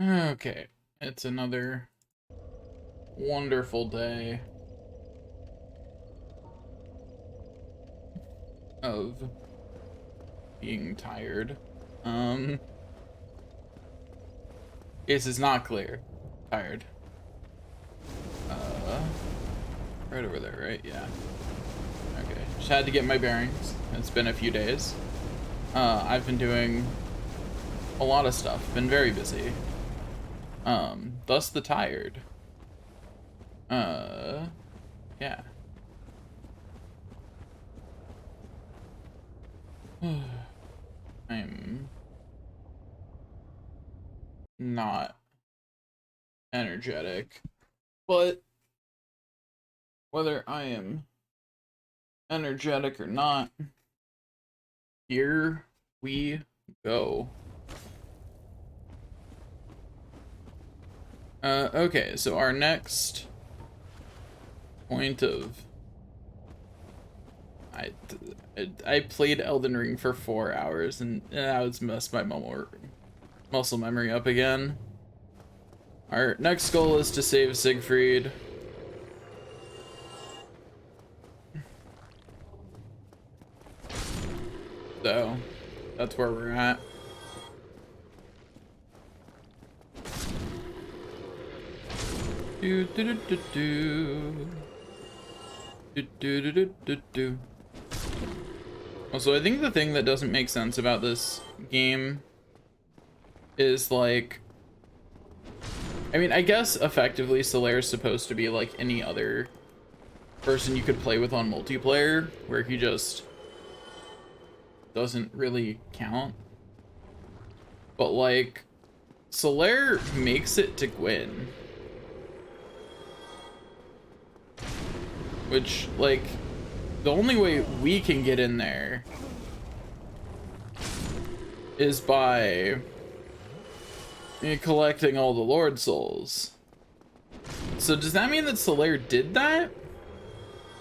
Okay, it's another wonderful day of being tired. This is not clear. Tired. Right over there, right? Yeah. Okay. Just had to get my bearings. It's been a few days. I've been doing a lot of stuff. Been very busy. Thus the tired. Yeah. I'm not energetic, but whether I am energetic or not, here we go. Okay, so our next point of I played Elden Ring for 4 hours and I was messed my muscle memory up again. Our next goal is to save Siegfried. So that's where we're at. Do do do do do. Do do do do do do. Also, I think the thing that doesn't make sense about this game is like, I mean, I guess effectively Solaire's supposed to be like any other person you could play with on multiplayer, where he just doesn't really count. But like, Solaire makes it to Gwyn. Which, like, the only way we can get in there is by collecting all the Lord Souls. So does that mean that Solaire did that?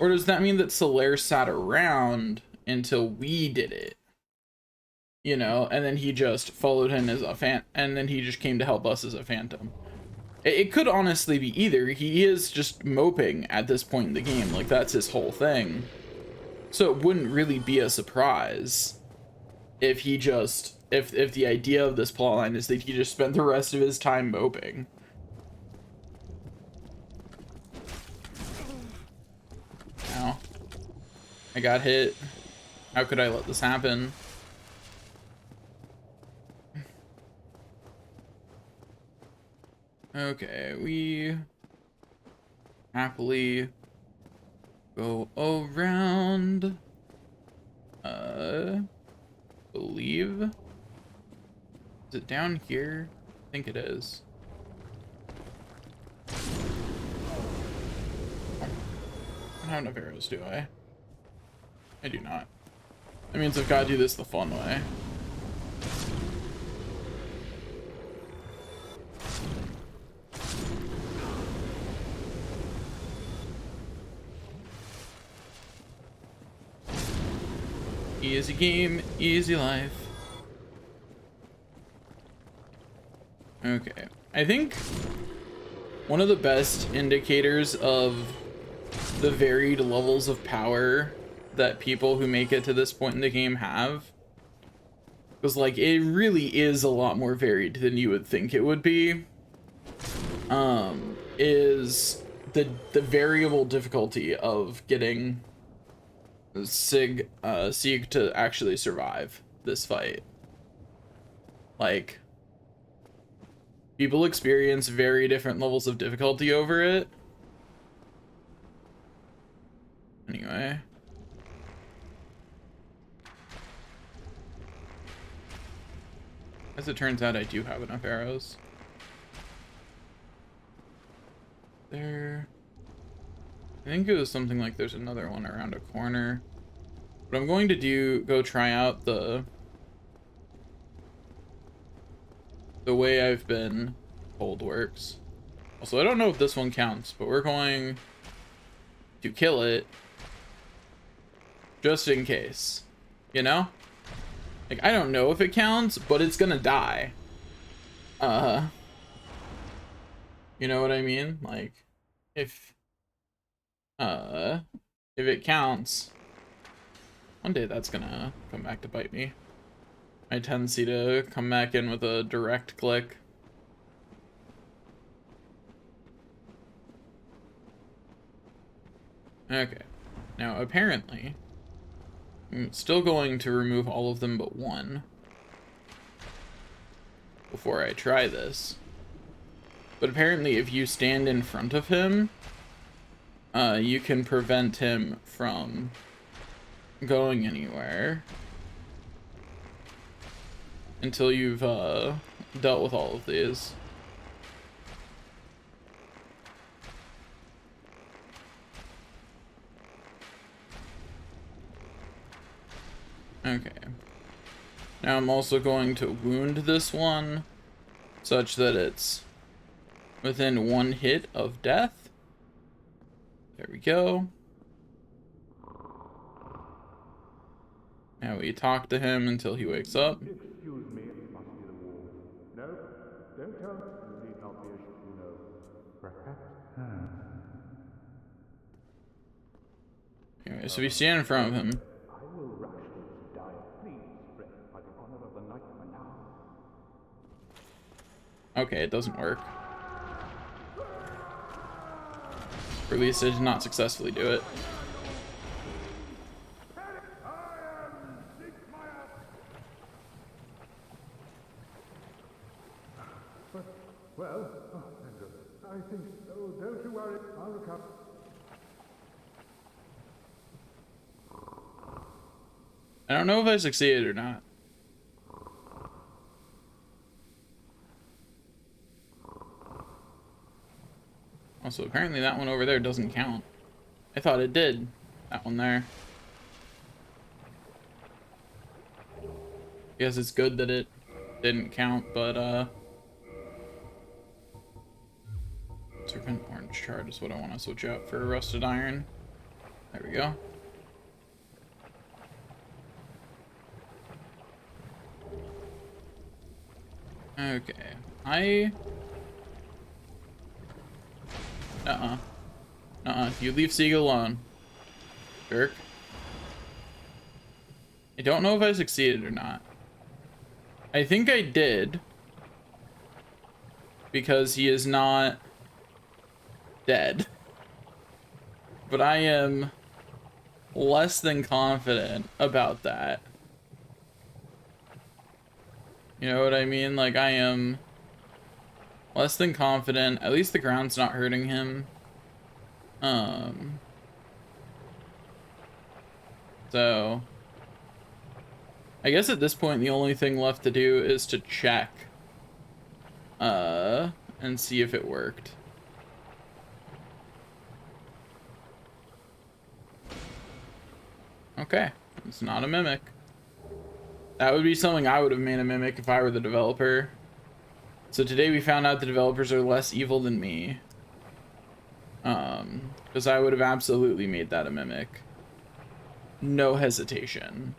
Or does that mean that Solaire sat around until we did it? You know, and then he just followed him as a and then he just came to help us as a phantom. It could honestly be either. He is just moping at this point in the game, like that's his whole thing. So it wouldn't really be a surprise if he just, if the idea of this plotline is that he just spent the rest of his time moping. Ow. I got hit. How could I let this happen? Okay, we happily go around. Believe. Is it down here? I think it is. I don't have enough arrows, do I? I do not. That means I've got to do this the fun way. Easy game, easy life. Okay, I think one of the best indicators of the varied levels of power that people who make it to this point in the game have, because like it really is a lot more varied than you would think it would be, is the variable difficulty of getting Sieg to actually survive this fight. Like, people experience very different levels of difficulty over it. Anyway. As it turns out, I do have enough arrows. There. I think it was something like there's another one around a corner. But I'm going to go try out the way I've been told works. Also, I don't know if this one counts, but we're going to kill it just in case, you know? Like, I don't know if it counts, but it's gonna die. You know what I mean? Like, if it counts, one day that's gonna come back to bite me. My tendency to come back in with a direct click. Okay. Now, apparently, I'm still going to remove all of them but one before I try this. But apparently, if you stand in front of him, you can prevent him from going anywhere until you've dealt with all of these. Okay. Now I'm also going to wound this one such that it's within one hit of death. There we go. Now we talk to him until he wakes up. Excuse me, it must be the wall. No, don't tell me. You need not be ashamed, you know. Perhaps. Anyway, so we stand in front of him. I will rush to die. Please, friend, by the honor of the night for now. Okay, it doesn't work. Or at least I did not successfully do it. Well, thank God. I think so. Don't you worry. I'll recover. I don't know if I succeeded or not. Also, apparently that one over there doesn't count. I thought it did. That one there. Guess it's good that it didn't count, but serpent orange shard is what I want to switch out for rusted iron. There we go. Okay. You leave Sieg alone. Jerk. I don't know if I succeeded or not. I think I did. Because he is not dead. But I am less than confident about that. You know what I mean? Like, I am less than confident. At least the ground's not hurting him. So I guess at this point the only thing left to do is to check and see if it worked. Okay, it's not a mimic. That would be something I would have made a mimic if I were the developer. So today we found out the developers are less evil than me. Because I would have absolutely made that a mimic. No hesitation.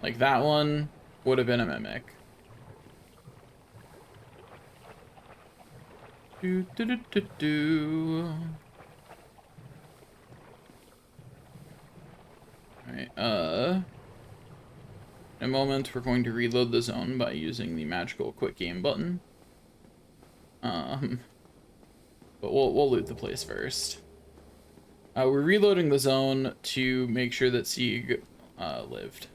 Like, that one would have been a mimic. Alright, in a moment we're going to reload the zone by using the magical quick game button. But we'll loot the place first. We're reloading the zone to make sure that Sieg lived.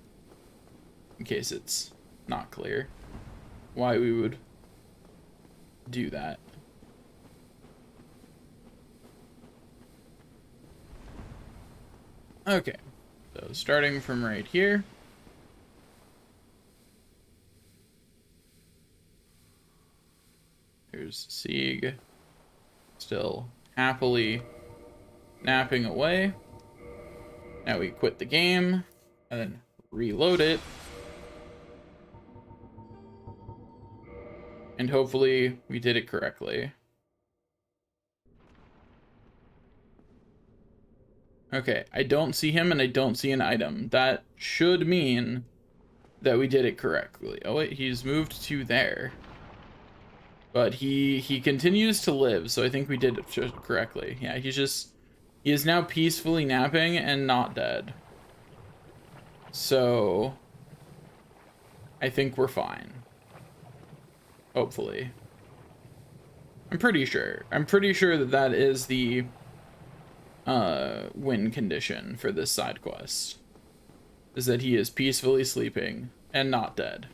In case it's not clear why we would do that. Okay, so starting from right here. Here's Sieg, still happily napping away. Now we quit the game and then reload it. And hopefully we did it correctly. Okay, I don't see him and I don't see an item. That should mean that we did it correctly. Oh wait, he's moved to there. But he continues to live, so I think we did it correctly. Yeah, he is now peacefully napping and not dead. So I think we're fine. Hopefully. I'm pretty sure that that is the win condition for this side quest, is that he is peacefully sleeping and not dead.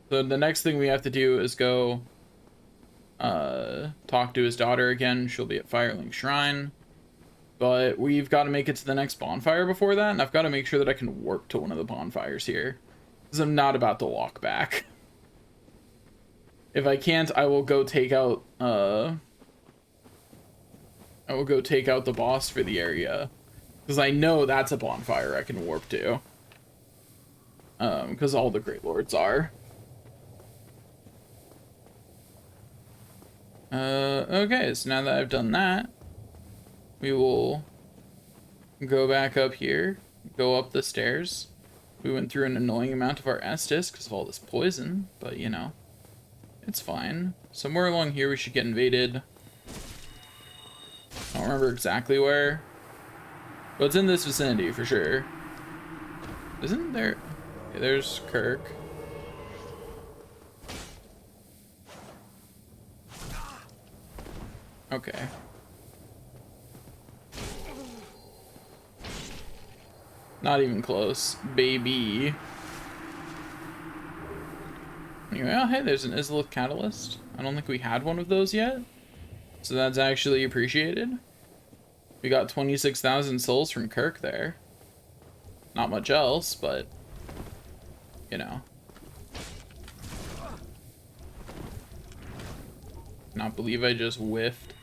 So the next thing we have to do is go talk to his daughter again. She'll be at Firelink Shrine, but we've got to make it to the next bonfire before that, and I've got to make sure that I can warp to one of the bonfires here, because I'm not about to walk back. If I can't, I will go take out the boss for the area, because I know that's a bonfire I can warp to. Because all the Great Lords are. Okay, so now that I've done that, we will go back up here, go up the stairs. We went through an annoying amount of our Estus because of all this poison, but you know, it's fine. Somewhere along here we should get invaded. I don't remember exactly where, but it's in this vicinity for sure. Isn't there? Okay, there's Kirk. Okay. Not even close, baby. Anyway, oh hey, there's an Izalith Catalyst. I don't think we had one of those yet, so that's actually appreciated. We got 26,000 souls from Kirk there. Not much else, but you know. Not believe I just whiffed.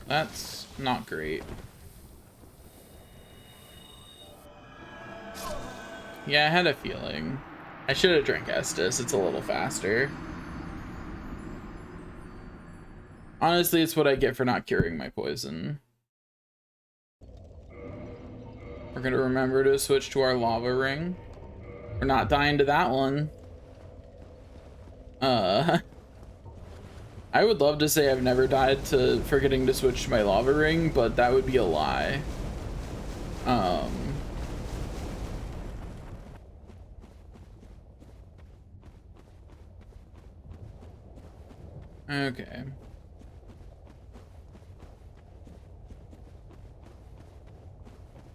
That's not great. Yeah, I had a feeling. I should have drank Estus. It's a little faster. Honestly, it's what I get for not curing my poison. We're gonna remember to switch to our lava ring. We're not dying to that one. I would love to say I've never died to forgetting to switch to my lava ring, but that would be a lie. Okay.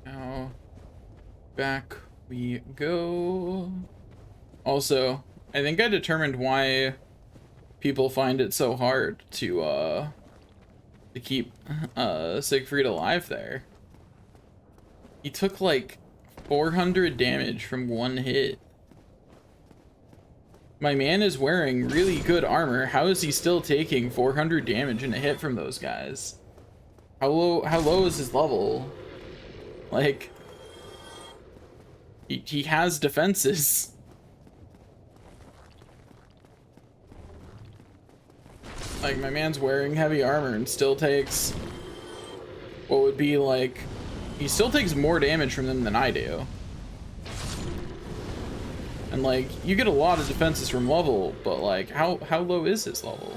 Now, back we go. Also, I think I determined why people find it so hard to keep Siegfried alive there. He took like 400 damage from one hit. My man is wearing really good armor. How is he still taking 400 damage in a hit from those guys? How low is his level? Like, he has defenses. Like, my man's wearing heavy armor and still takes what would be like, he still takes more damage from them than I do. And like, you get a lot of defenses from level, but like, how low is his level?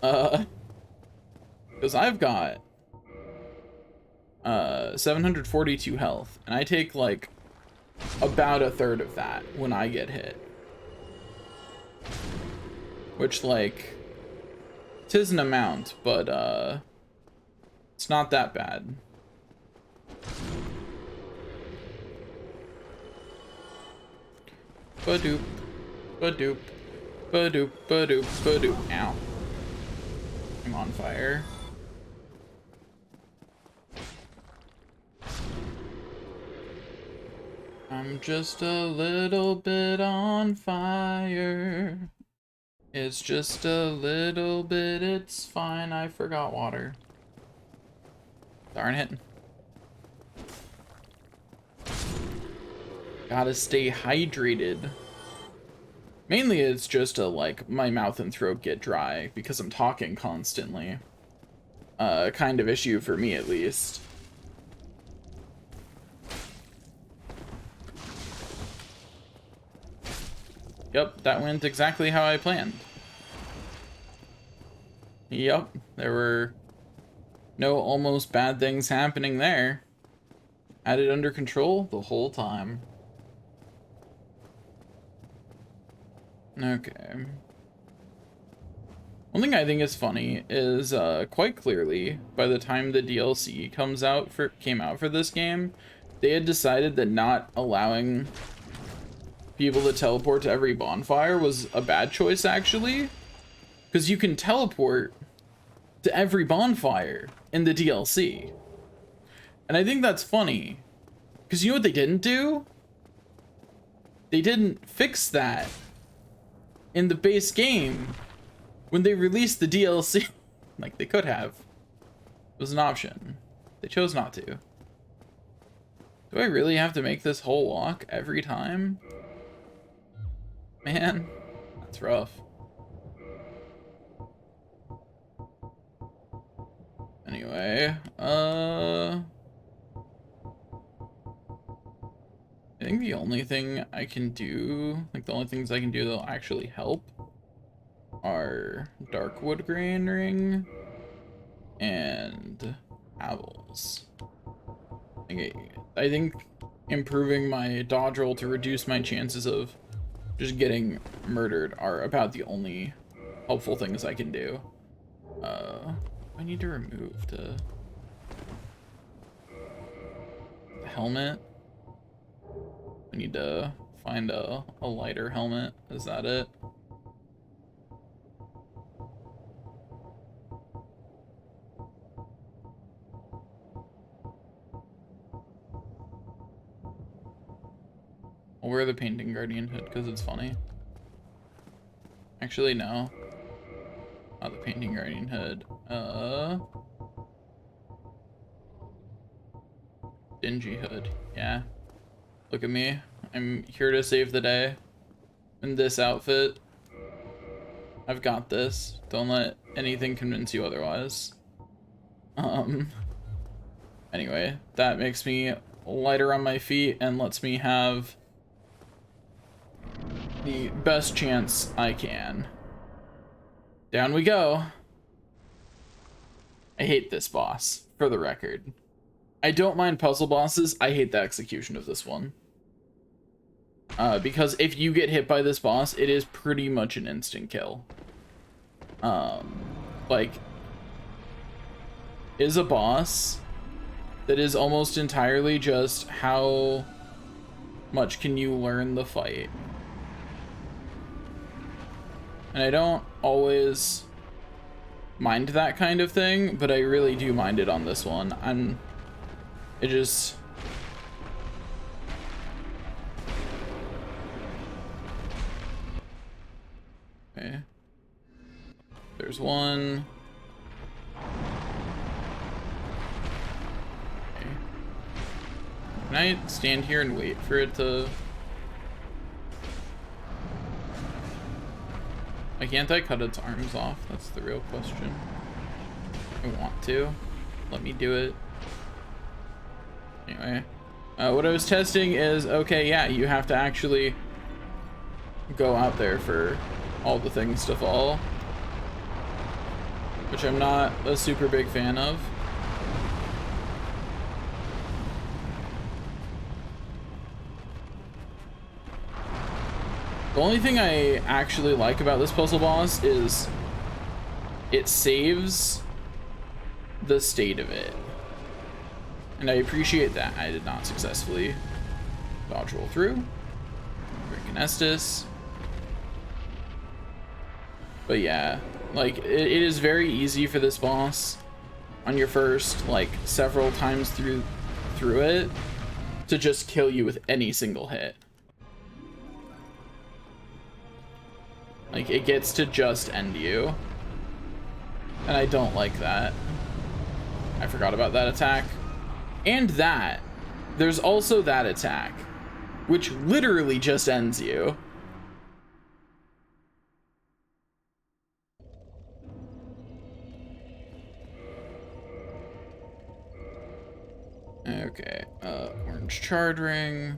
Because I've got 742 health, and I take like about a third of that when I get hit. Which, like, 'tis an amount, but it's not that bad. Ba-doop, ba-doop, ba-doop, ba-doop, ba-doop. Ow. I'm on fire. I'm just a little bit on fire. It's just a little bit, it's fine. I forgot water. Darn it. Gotta stay hydrated. Mainly it's just a, like, my mouth and throat get dry because I'm talking constantly. Kind of issue for me, at least. Yep, that went exactly how I planned. Yep, there were no almost bad things happening there. Had it under control the whole time. Okay. One thing I think is funny is quite clearly by the time the DLC came out for this game, they had decided that not allowing people to teleport to every bonfire was a bad choice, actually, because you can teleport to every bonfire in the DLC. And I think that's funny, because you know what they didn't do? They didn't fix that in the base game when they released the DLC. Like, they could have. It was an option. They chose not to. Do I really have to make this whole walk every time? Man, that's rough. Anyway, I think the only thing I can do, like the only things I can do that'll actually help are Darkwood Grain Ring and Havels. I think improving my dodge roll to reduce my chances of just getting murdered are about the only helpful things I can do. I need to remove the helmet. I need to find a lighter helmet. Is that it? I'll wear the Painting Guardian hood because it's funny. Actually, no. Not the Painting Guardian hood. Dingy hood. Yeah. Look at me. I'm here to save the day. In this outfit. I've got this. Don't let anything convince you otherwise. Anyway, that makes me lighter on my feet and lets me have the best chance I can. Down we go. I hate this boss, for the record. I don't mind puzzle bosses, I hate the execution of this one. Because if you get hit by this boss, it is pretty much an instant kill. Like, is a boss that is almost entirely just how much can you learn the fight. And I don't always mind that kind of thing, but I really do mind it on this one. It just... Okay. There's one. Okay. Can I stand here and wait for it to... Why can't I cut its arms off? That's the real question. I want to. Let me do it. Anyway. What I was testing is, okay, yeah, you have to actually go out there for all the things to fall. Which I'm not a super big fan of. The only thing I actually like about this puzzle boss is it saves the state of it. And I appreciate that. I did not successfully dodge roll through. Drink an Estus. But yeah, like it is very easy for this boss on your first like several times through it to just kill you with any single hit. Like, it gets to just end you. And I don't like that. I forgot about that attack. And that. There's also that attack, which literally just ends you. Okay, orange charred ring.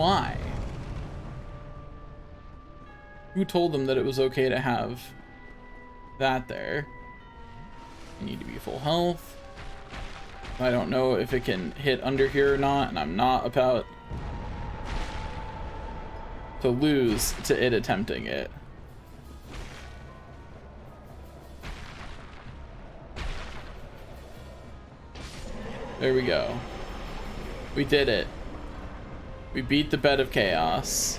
Why? Who told them that it was okay to have that there? I need to be full health. I don't know if it can hit under here or not, and I'm not about to lose to it attempting it. There we go. We did it. We beat the bed of chaos.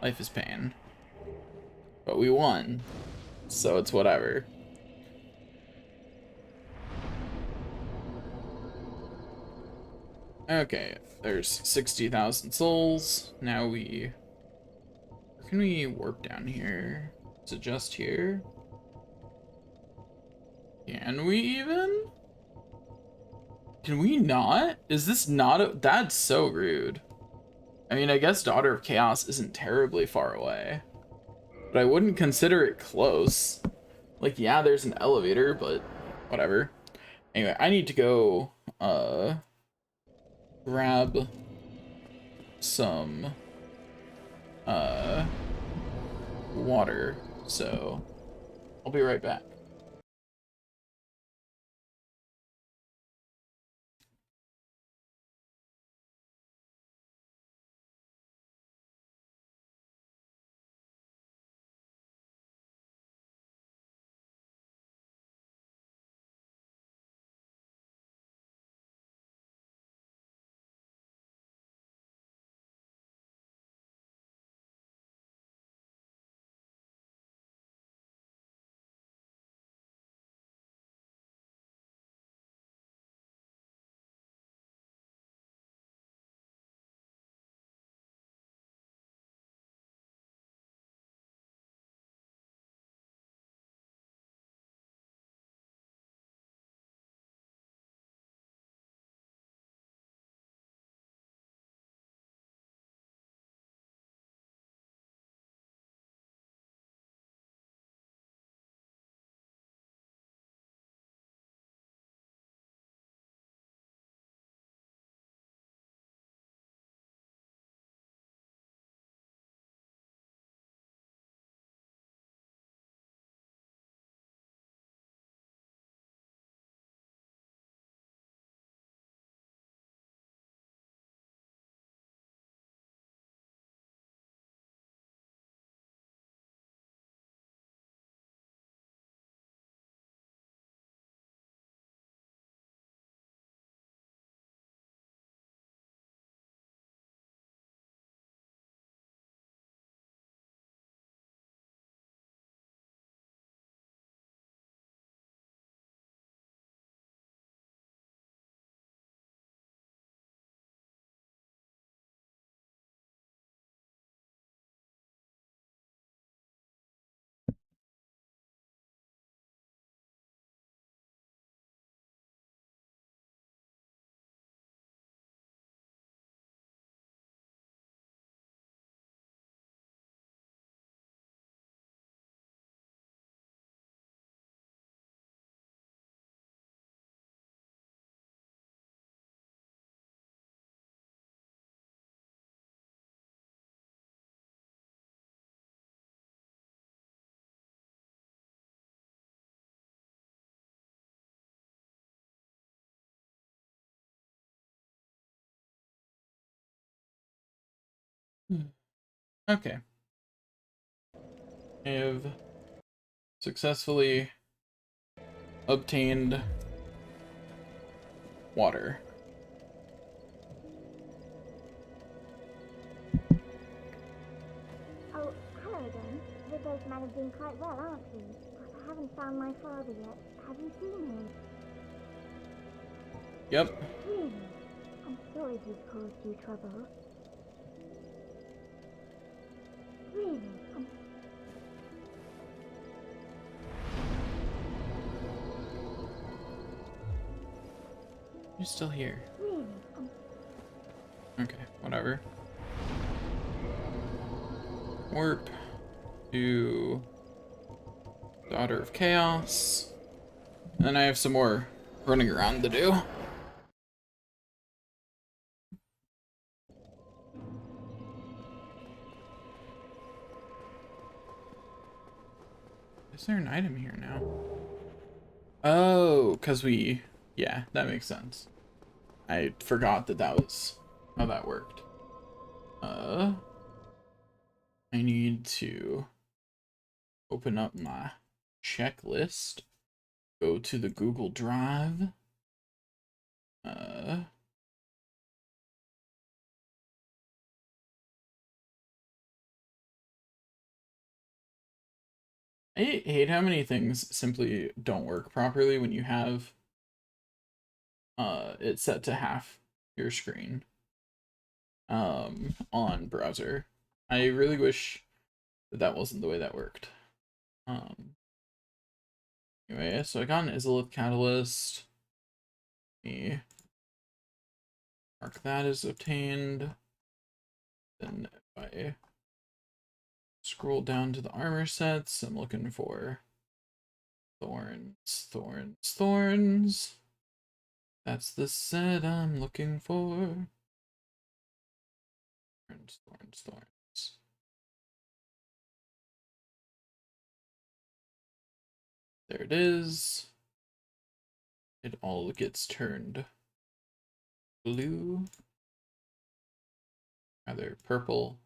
Life is pain. But we won. So it's whatever. Okay, there's 60,000 souls. Now where can we warp down here? Is it just here? Can we even? Can we not? Is this not that's so rude. I mean, I guess Daughter of Chaos isn't terribly far away, but I wouldn't consider it close. Like, yeah, there's an elevator, but whatever. Anyway, I need to go, grab some, water, so I'll be right back. Okay. I have successfully obtained water. Oh, hello again. We're both managing quite well, aren't we? But I haven't found my father yet. Have you seen him? Yep. Really? I'm sorry he's caused you trouble. Really? You're still here. Really? Okay, whatever. Warp to Daughter of Chaos. And then I have some more running around to do. Is there an item here now? Oh, because yeah, that makes sense. I forgot that that was how that worked. I need to open up my checklist, go to the Google Drive. I hate how many things simply don't work properly when you have it set to half your screen on browser. I really wish that that wasn't the way that worked. Anyway, so I got an Izalith Catalyst. Me mark that as obtained. Then if I scroll down to the armor sets, I'm looking for thorns, thorns, thorns. That's the set I'm looking for. Thorns, thorns, thorns. There it is. It all gets turned blue. Rather purple.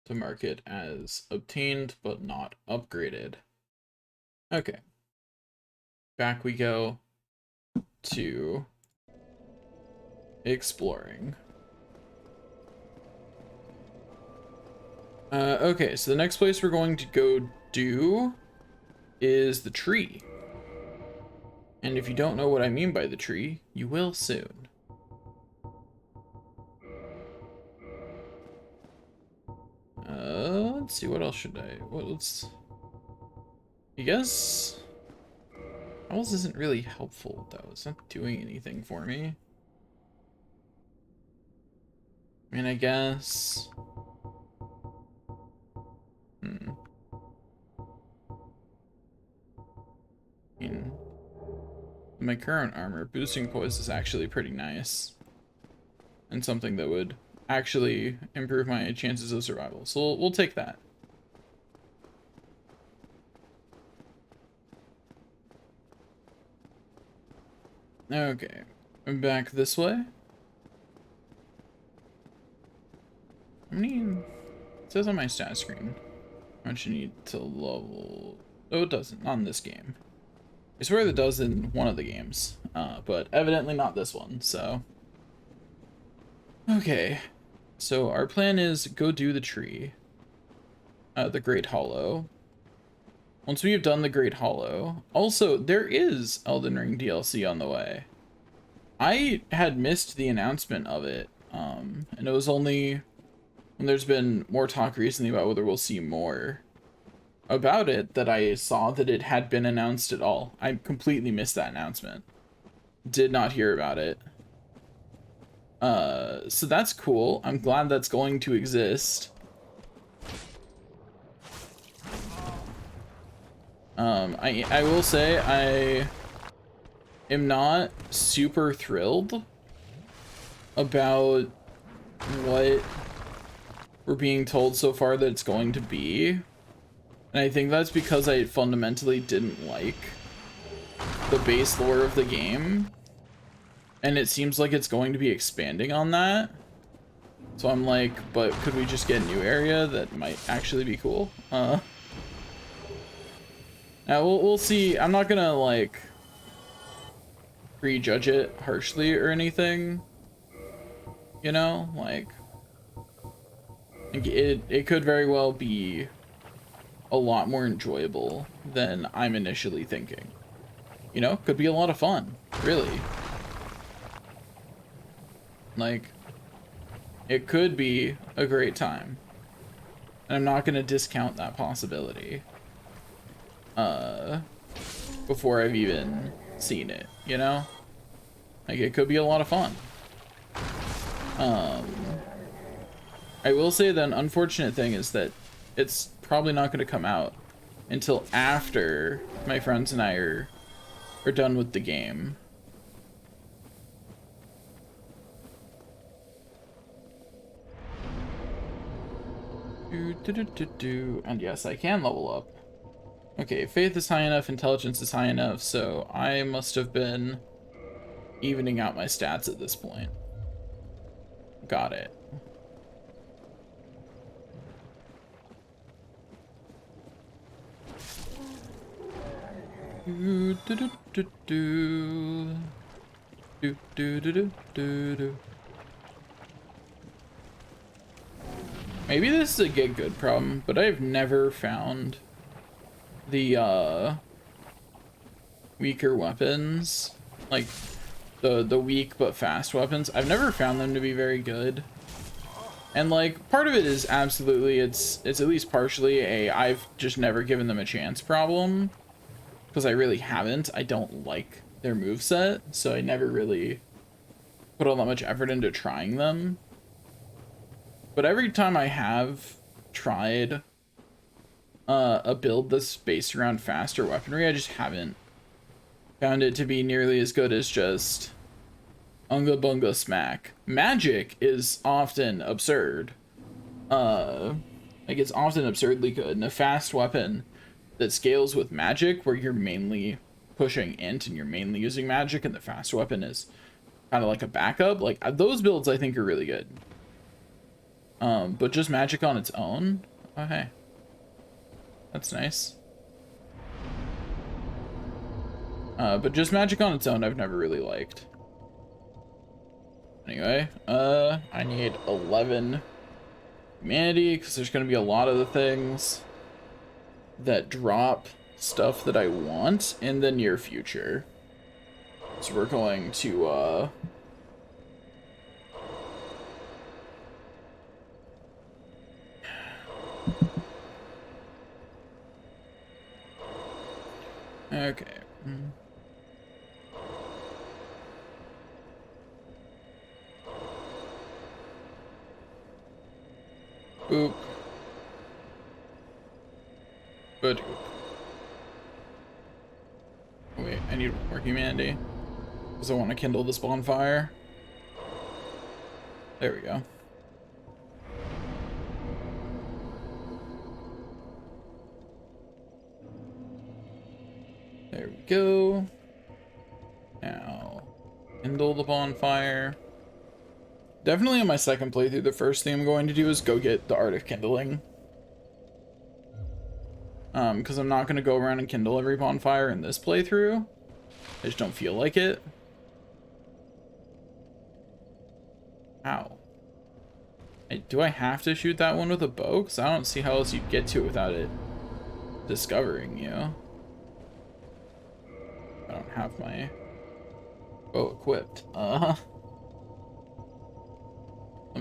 To mark it as obtained but not upgraded. Okay. Back we go to exploring. Okay, so the next place we're going to go do is the tree. And if you don't know what I mean by the tree, you will soon. Let's see, what else should I, I guess, Owls isn't really helpful though, it's not doing anything for me. I mean, I guess, I mean, my current armor, boosting poise is actually pretty nice. And something that would actually improve my chances of survival. So we'll take that. Okay, I'm back this way. How many? It says on my stat screen how much you need to level. Oh, it doesn't. Not in this game. I swear that does in one of the games, but evidently not this one. So, okay. So our plan is go do the tree, the Great Hollow. Once we have done the Great Hollow, also there is Elden Ring DLC on the way. I had missed the announcement of it, and it was only when there's been more talk recently about whether we'll see more about it that I saw that it had been announced at all. I completely missed that announcement. Did not hear about it. So that's cool. I'm glad that's going to exist. I will say I am not super thrilled about what we're being told so far that it's going to be. And I think that's because I fundamentally didn't like the base lore of the game. And it seems like it's going to be expanding on that. So I'm like, but could we just get a new area that might actually be cool? Now we'll see. I'm not gonna like prejudge it harshly or anything. You know, like it could very well be a lot more enjoyable than I'm initially thinking. You know, could be a lot of fun, really. Like, it could be a great time. And I'm not gonna discount that possibility. Before I've even seen it, you know? Like, it could be a lot of fun. I will say the unfortunate thing is that it's probably not gonna come out until after my friends and I are done with the game. And yes, I can level up. Okay, faith is high enough, intelligence is high enough, so I must have been evening out my stats at this point. Got it. Maybe this is a get good problem, but I've never found the weaker weapons, like the weak but fast weapons. I've never found them to be very good. And like part of it is absolutely it's at least partially a I've just never given them a chance problem, because I really haven't. I don't like their moveset, so I never really put all that much effort into trying them. But every time I have tried a build that's based around faster weaponry, I just haven't found it to be nearly as good as just Unga Bunga Smack. Magic is often absurd. Like it's often absurdly good, and a fast weapon that scales with magic, where you're mainly pushing int and you're mainly using magic, and the fast weapon is kind of like a backup. Like those builds I think are really good. But just magic on its own, oh hey, that's nice. But just magic on its own I've never really liked. Anyway, I need 11 humanity, because there's going to be a lot of the things that drop stuff that I want in the near future. So we're going to, okay. Boop. But wait, I need more humanity because I want to kindle this bonfire. There we go. There we go. Now, kindle the bonfire. Definitely in my second playthrough, the first thing I'm going to do is go get the Art of Kindling. Because I'm not going to go around and kindle every bonfire in this playthrough. I just don't feel like it. Ow. Do I have to shoot that one with a bow? Because I don't see how else you'd get to it without it discovering you. I don't have my bow equipped. Let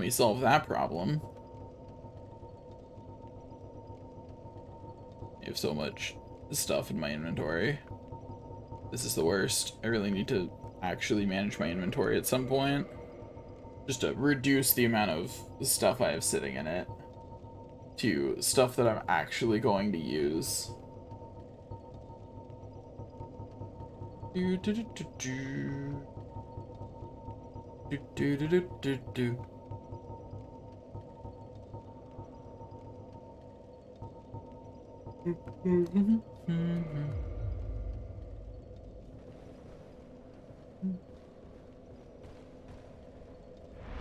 me solve that problem. I have so much stuff in my inventory. This is the worst. I really need to actually manage my inventory at some point, just to reduce the amount of stuff I have sitting in it to stuff that I'm actually going to use.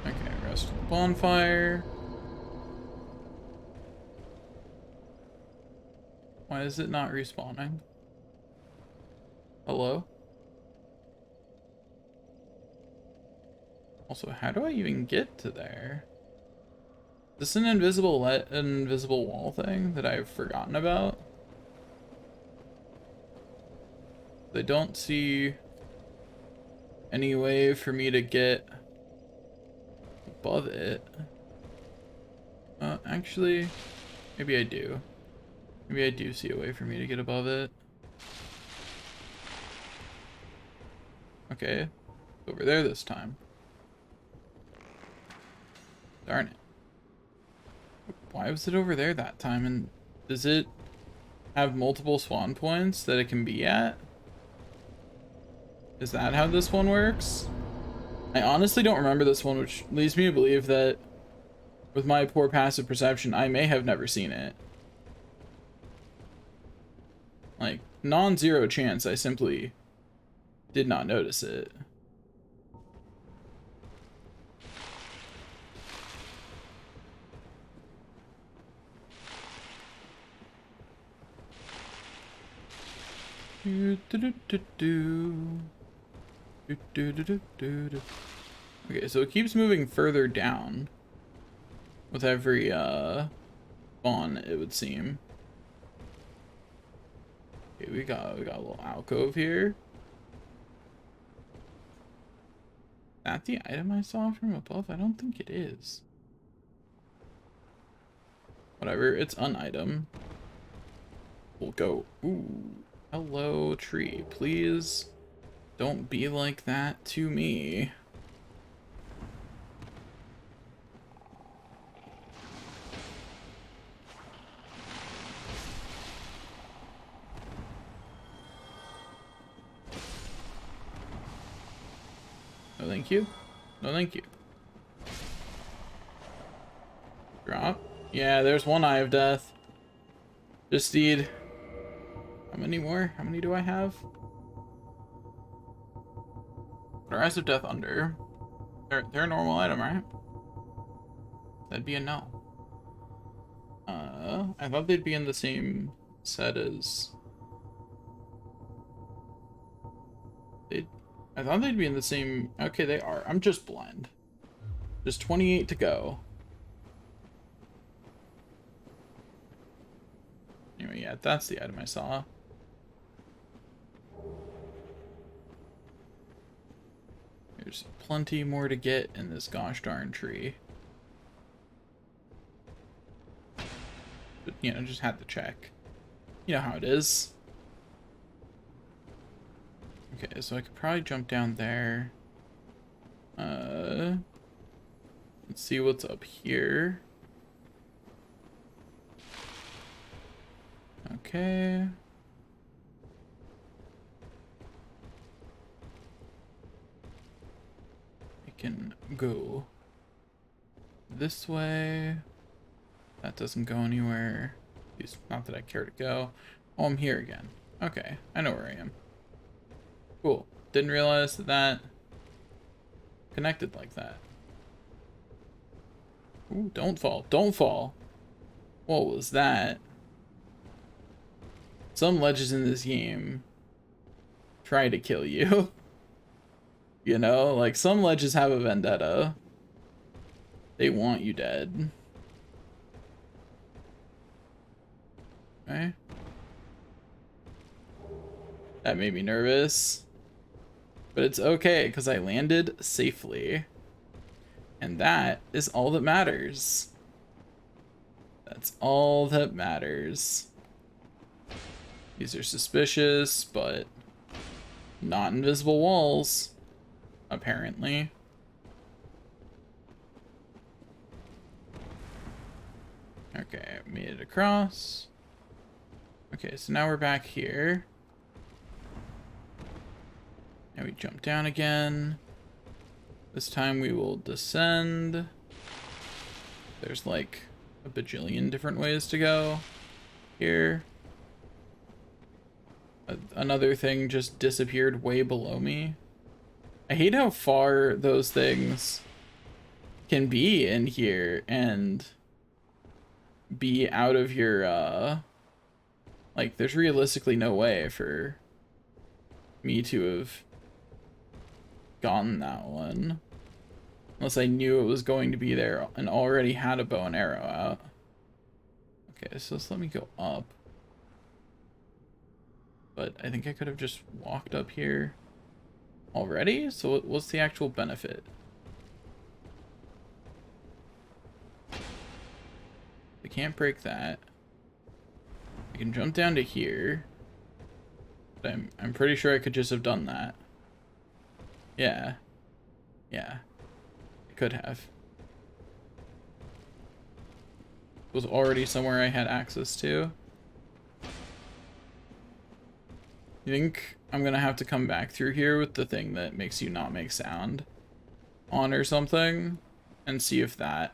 Okay, rest of the bonfire. Why is it not respawning? Hello? Also, how do I even get to there? Is this an invisible wall thing that I've forgotten about? I don't see any way for me to get above it. Actually, maybe I do. Maybe I do see a way for me to get above it. Okay, over there this time. Darn it. Why was it over there that time? And does it have multiple spawn points that it can be at? Is that how this one works? I honestly don't remember this one, which leads me to believe that With my poor passive perception, I may have never seen it. Like, non-zero chance, I simply did not notice it. Okay, so it keeps moving further down with every spawn, it would seem. Okay, we got a little alcove here. Is that the item I saw from above? I don't think it is. Whatever, it's an item. We'll go. Ooh, hello tree. Please don't be like that to me. No thank you. No thank you. Drop. Yeah, there's one Eye of Death. Just need... How many more? How many do I have? What are Eyes of Death under? They're a normal item, right? That'd be a no. I thought they'd be in the same set as... I thought they'd be in the same... Okay, they are. I'm just blind. Just 28 to go. Anyway, yeah, that's the item I saw. There's plenty more to get in this gosh darn tree. But, you know, just had to check. You know how it is. Okay, so I could probably jump down there. Let's see what's up here. Okay. I can go this way. That doesn't go anywhere. At least not that I care to go. Oh, I'm here again. Okay, I know where I am. Cool. Didn't realize that that connected like that. Ooh, don't fall. Don't fall. What was that? Some ledges in this game try to kill you. You know, like some ledges have a vendetta. They want you dead. Okay. That made me nervous. But it's okay, because I landed safely. And that is all that matters. That's all that matters. These are suspicious, but not invisible walls, apparently. Okay, made it across. Okay, so now we're back here. Now we jump down again. This time we will descend. There's like a bajillion different ways to go here. Another thing just disappeared way below me. I hate how far those things can be in here and be out of your, like, there's realistically no way for me to have gotten that one. Unless I knew it was going to be there and already had a bow and arrow out. Okay, so let's let me go up. But I think I could have just walked up here already? So what's the actual benefit? I can't break that. I can jump down to here. But I'm pretty sure I could just have done that. Yeah. Yeah. I could have. It was already somewhere I had access to. You think I'm gonna have to come back through here with the thing that makes you not make sound on or something and see if that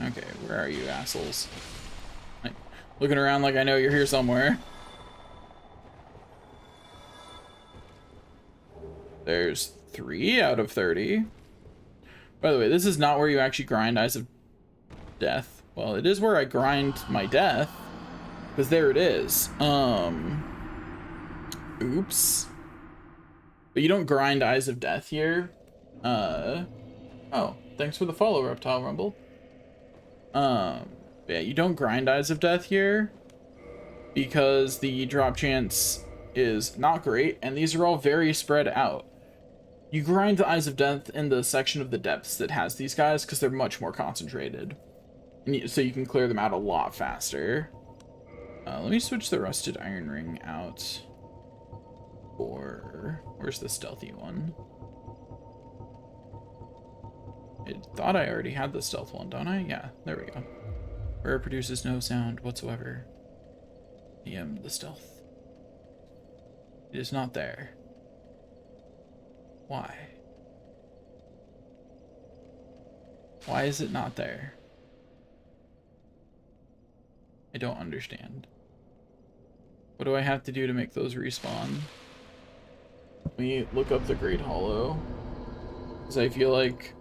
Okay, where are you, assholes? Like, looking around like I know you're here somewhere. There's 3 out of 30. By the way, this is not where you actually grind Eyes of Death. Well, it is where I grind my death. Because there it is. Oops. But you don't grind Eyes of Death here. Oh, thanks for the follow, Reptile Rumble. Yeah, you don't grind Eyes of Death here because the drop chance is not great, and these are all very spread out. You grind the Eyes of Death in the section of the depths that has these guys because they're much more concentrated. And so you can clear them out a lot faster. Let me switch the Rusted Iron Ring out for... Where's the stealthy one? I thought I already had the stealth one, don't I? Yeah, there we go. Where it produces no sound whatsoever. The stealth. It is not there. Why? Why is it not there? I don't understand. What do I have to do to make those respawn? Let me look up the Great Hollow. Because I feel like...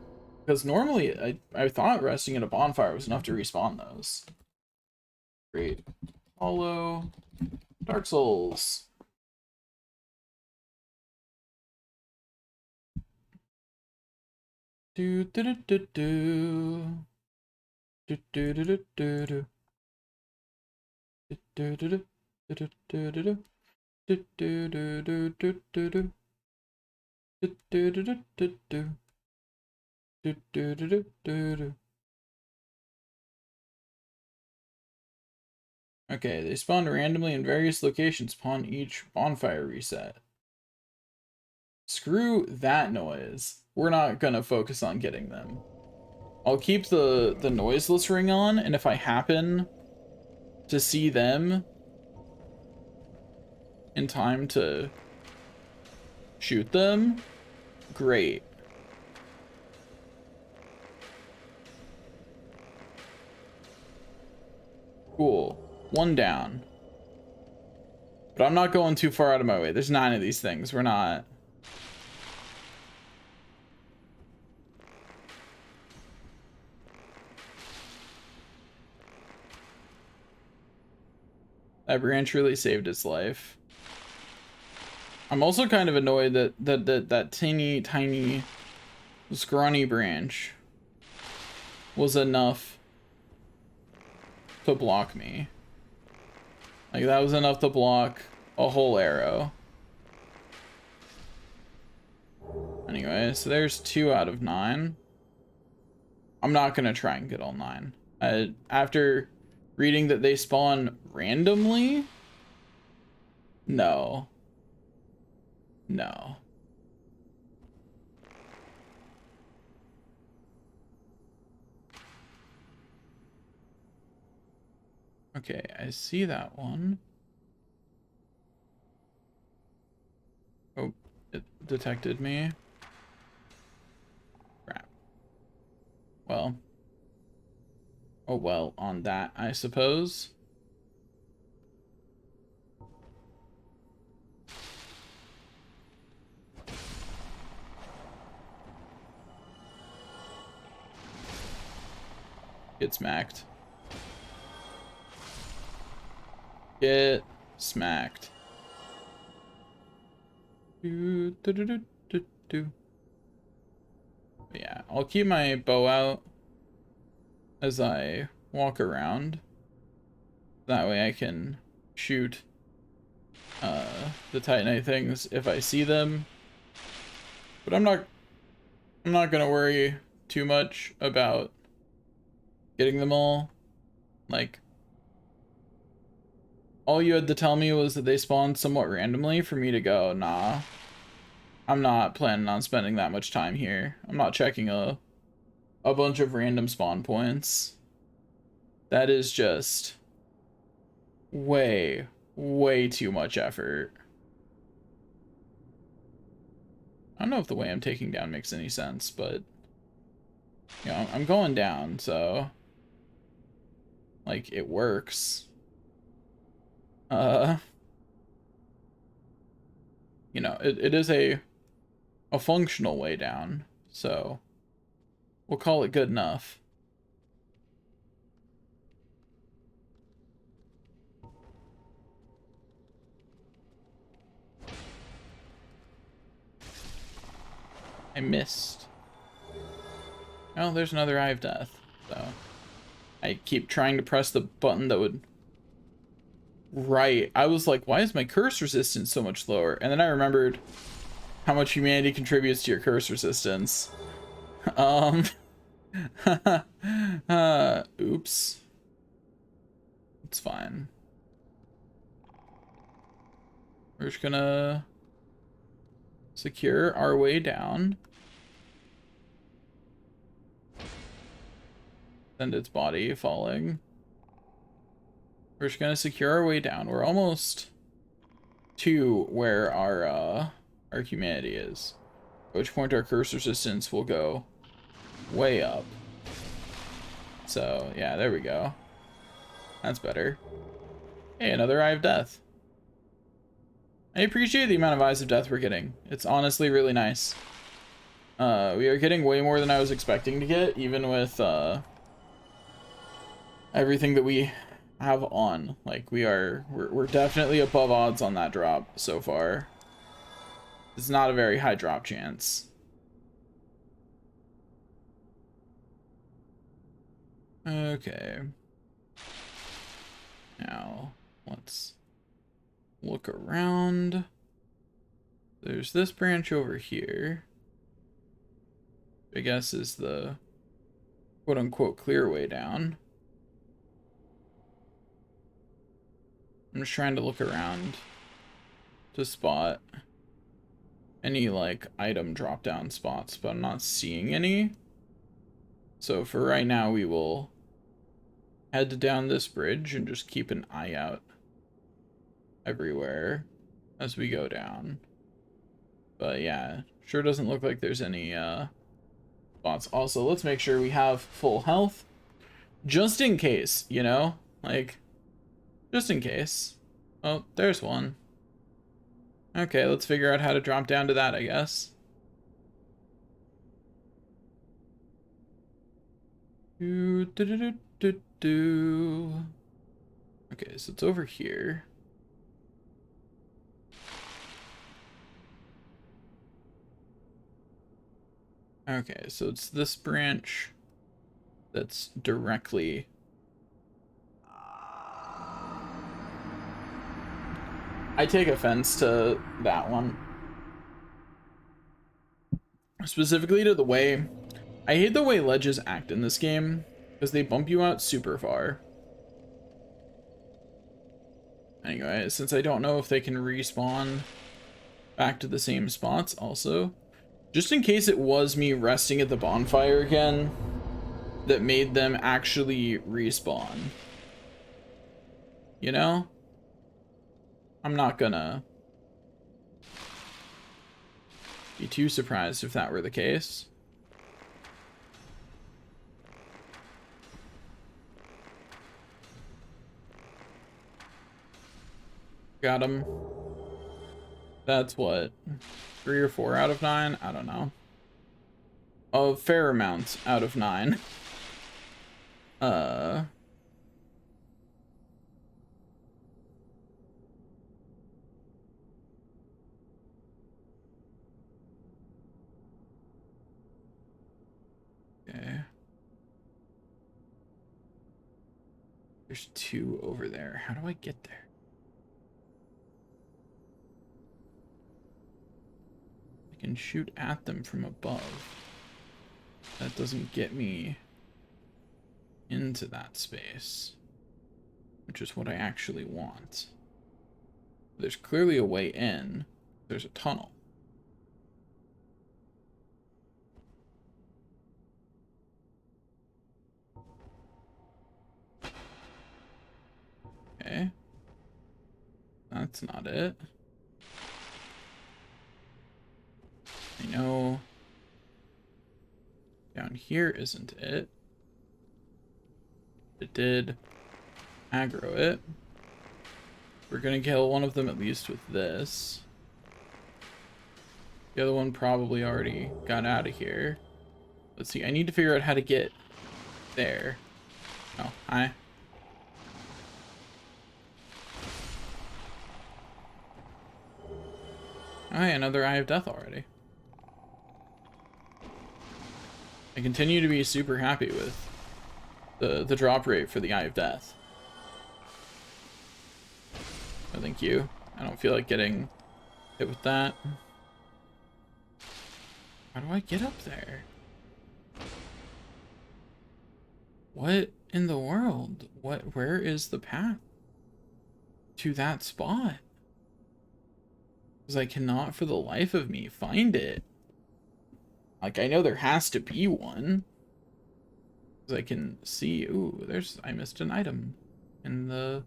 Because normally, I thought resting in a bonfire was enough to respawn those. Great Hollow. Dark Souls. Do do do do do. Do do do do do do. Do do do do do do do. Do do do do do do do. Do do do do do do. Do do do do do do. Okay, they spawn randomly in various locations upon each bonfire reset. Screw that noise. We're not gonna focus on getting them. I'll keep the noiseless ring on, and if I happen to see them in time to shoot them, great. Cool. 1 down. But I'm not going too far out of my way. There's 9 of these things. We're not... That branch really saved its life. I'm also kind of annoyed that teeny tiny scrawny branch was enough to block me. Like, that was enough to block a whole arrow. Anyway, so there's 2 out of 9. I'm not gonna try and get all 9. After reading that they spawn randomly? No. No. Okay, I see that one. Oh, it detected me. Crap. Well. Oh well, on that, I suppose. Get smacked. Get smacked. Do, do, do, do, do, do. Yeah, I'll keep my bow out as I walk around. That way I can shoot the Titanite things if I see them. But I'm not gonna worry too much about getting them all. Like, all you had to tell me was that they spawned somewhat randomly for me to go, nah. I'm not planning on spending that much time here. I'm not checking a bunch of random spawn points. That is just way, way too much effort. I don't know if the way I'm taking down makes any sense, but you know, I'm going down, so like it works. You know, it is a functional way down, so we'll call it good enough. I missed. Oh, there's another Eye of Death. So I keep trying to press the button that would... Right. I was like, why is my curse resistance so much lower? And then I remembered how much humanity contributes to your curse resistance. Oops. It's fine. We're just gonna secure our way down. Send its body falling. We're just gonna secure our way down. We're almost to where our humanity is. At which point our curse resistance will go way up. So yeah, there we go. That's better. Hey, another Eye of Death. I appreciate the amount of Eyes of Death we're getting. It's honestly really nice. We are getting way more than I was expecting to get, even with everything that we have on. Like we're definitely above odds on that drop so far. It's not a very high drop chance. Okay. Now let's look around. There's this branch over here. I guess is the quote-unquote clear way down. I'm just trying to look around to spot any like item drop down spots, but I'm not seeing any. So for right now, we will head down this bridge and just keep an eye out everywhere as we go down. But yeah, sure doesn't look like there's any spots. Also, let's make sure we have full health just in case, you know, like just in case. Oh, there's one. Okay, let's figure out how to drop down to that, I guess. Okay, so it's over here. Okay, so it's this branch that's directly... I take offense to that one. Specifically to the way... I hate the way ledges act in this game, because they bump you out super far. Anyway, since I don't know if they can respawn back to the same spots also, just in case it was me resting at the bonfire again that made them actually respawn. You know? I'm not gonna be too surprised if that were the case. Got him. That's what, 3 or 4 out of 9? I don't know. A fair amount out of 9. Okay. There's 2 over there. How do I get there? Can shoot at them from above. That doesn't get me into that space, which is what I actually want. There's clearly a way in. There's a tunnel. Okay. That's not it. I know down here isn't it. It did aggro it. We're gonna kill one of them at least with this. The other one probably already got out of here. Let's see, I need to figure out how to get there. Oh, hi. Oh, hey, another Eye of Death already. I continue to be super happy with the drop rate for the Eye of Death. Oh, thank you. I don't feel like getting hit with that. How do I get up there? What in the world? Where is the path to that spot? Because I cannot for the life of me find it. Like, I know there has to be one. Because I can see, ooh, I missed an item in the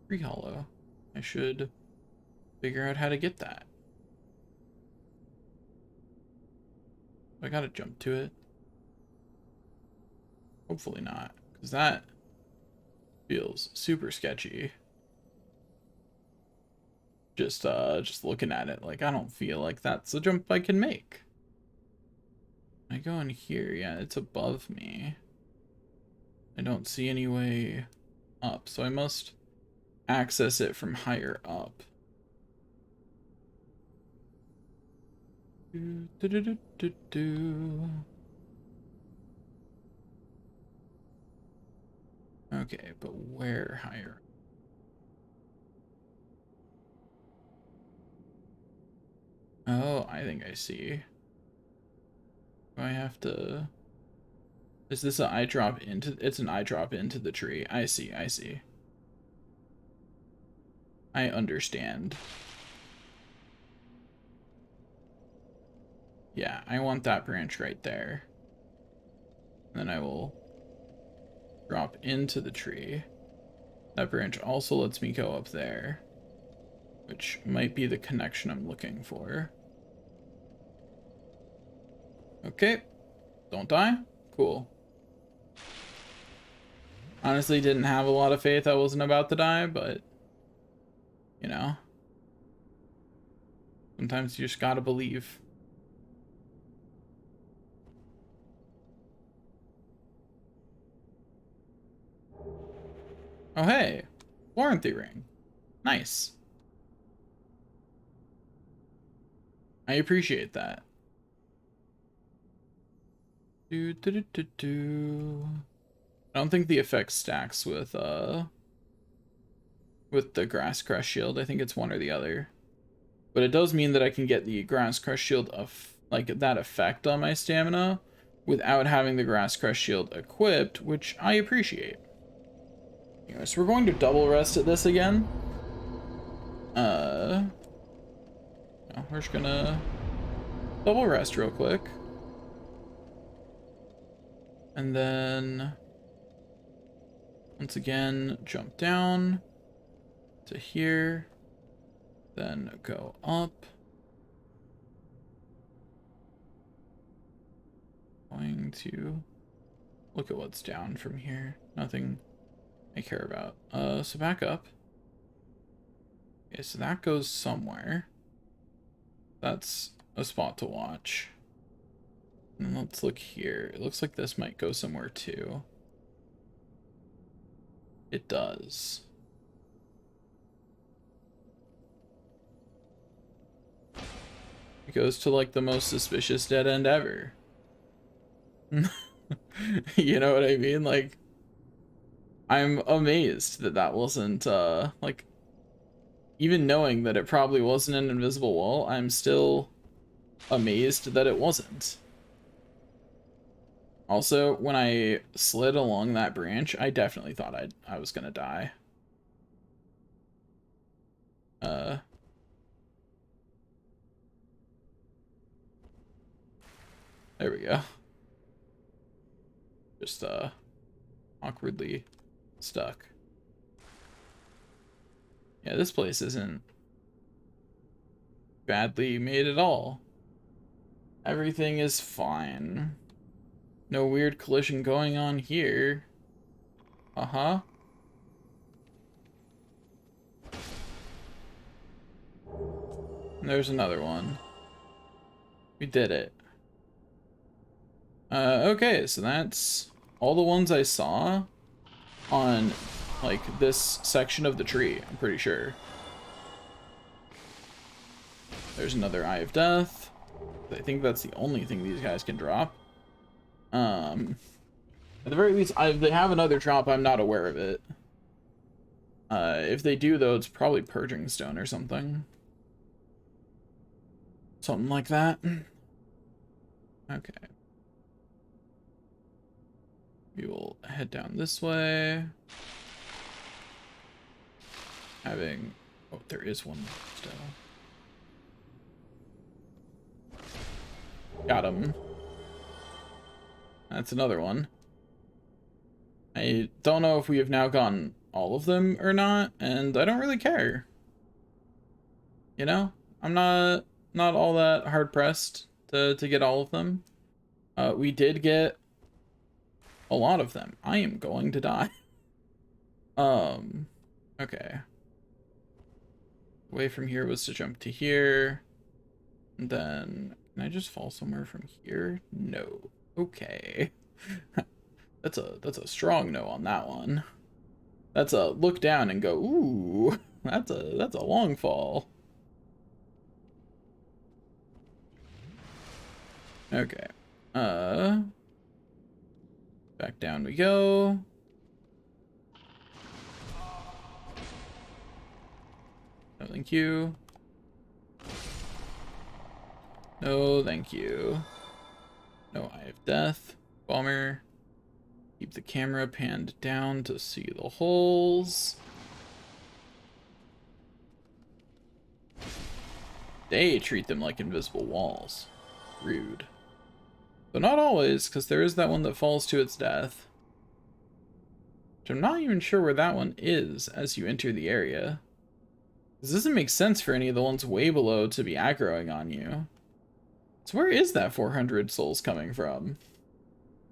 tree hollow. I should figure out how to get that. I gotta jump to it. Hopefully not, because that feels super sketchy. Just looking at it, like, I don't feel like that's a jump I can make. I go in here, yeah, it's above me. I don't see any way up, so I must access it from higher up. Okay, but where higher? Oh, I think I see. Do I have to... Is this an eye drop into... It's an eye drop into the tree. I see, I see. I understand. Yeah, I want that branch right there. Then I will drop into the tree. That branch also lets me go up there, which might be the connection I'm looking for. Okay, don't die. Cool. Honestly, didn't have a lot of faith I wasn't about to die, but, you know, sometimes you just gotta believe. Oh, hey, warranty ring. Nice. I appreciate that. I don't think the effect stacks with the Grass Crush shield. I think it's one or the other. But it does mean that I can get the Grass Crush shield of like that effect on my stamina without having the Grass Crush shield equipped, which I appreciate. Anyway, so we're going to double rest at this again. No, we're just gonna double rest real quick. And then once again, jump down to here, then go up. Going to look at what's down from here. Nothing I care about. So back up. Okay, so that goes somewhere. That's a spot to watch. And let's look here. It looks like this might go somewhere too. It does. It goes to like the most suspicious dead end ever. You know what I mean? Like, I'm amazed that that wasn't, like, even knowing that it probably wasn't an invisible wall, I'm still amazed that it wasn't. Also, when I slid along that branch, I definitely thought I was gonna die. There we go. Just, awkwardly stuck. Yeah, this place isn't badly made at all. Everything is fine. No weird collision going on here. Uh-huh. And there's another one. We did it. Okay, so that's all the ones I saw on, like, this section of the tree, I'm pretty sure. There's another Eye of Death. I think that's the only thing these guys can drop. At the very least, if they have another drop, I'm not aware of it. If they do, though, it's probably Purging Stone or something. Something like that. Okay. We will head down this way. Having... Oh, there is one still. Got him. That's another one. I don't know if we have now gotten all of them or not, and I don't really care. You know? I'm not all that hard-pressed to get all of them. We did get a lot of them. I am going to die. Okay. The way from here was to jump to here. And then, can I just fall somewhere from here? No. Okay. That's a strong no on that one. That's a look down and go, ooh, that's a long fall. Okay. Back down we go. No, thank you. No, thank you. No Eye of Death. Bummer. Keep the camera panned down to see the holes. They treat them like invisible walls. Rude. But not always, because there is that one that falls to its death. Which I'm not even sure where that one is as you enter the area. This doesn't make sense for any of the ones way below to be aggroing on you. So where is that 400 souls coming from?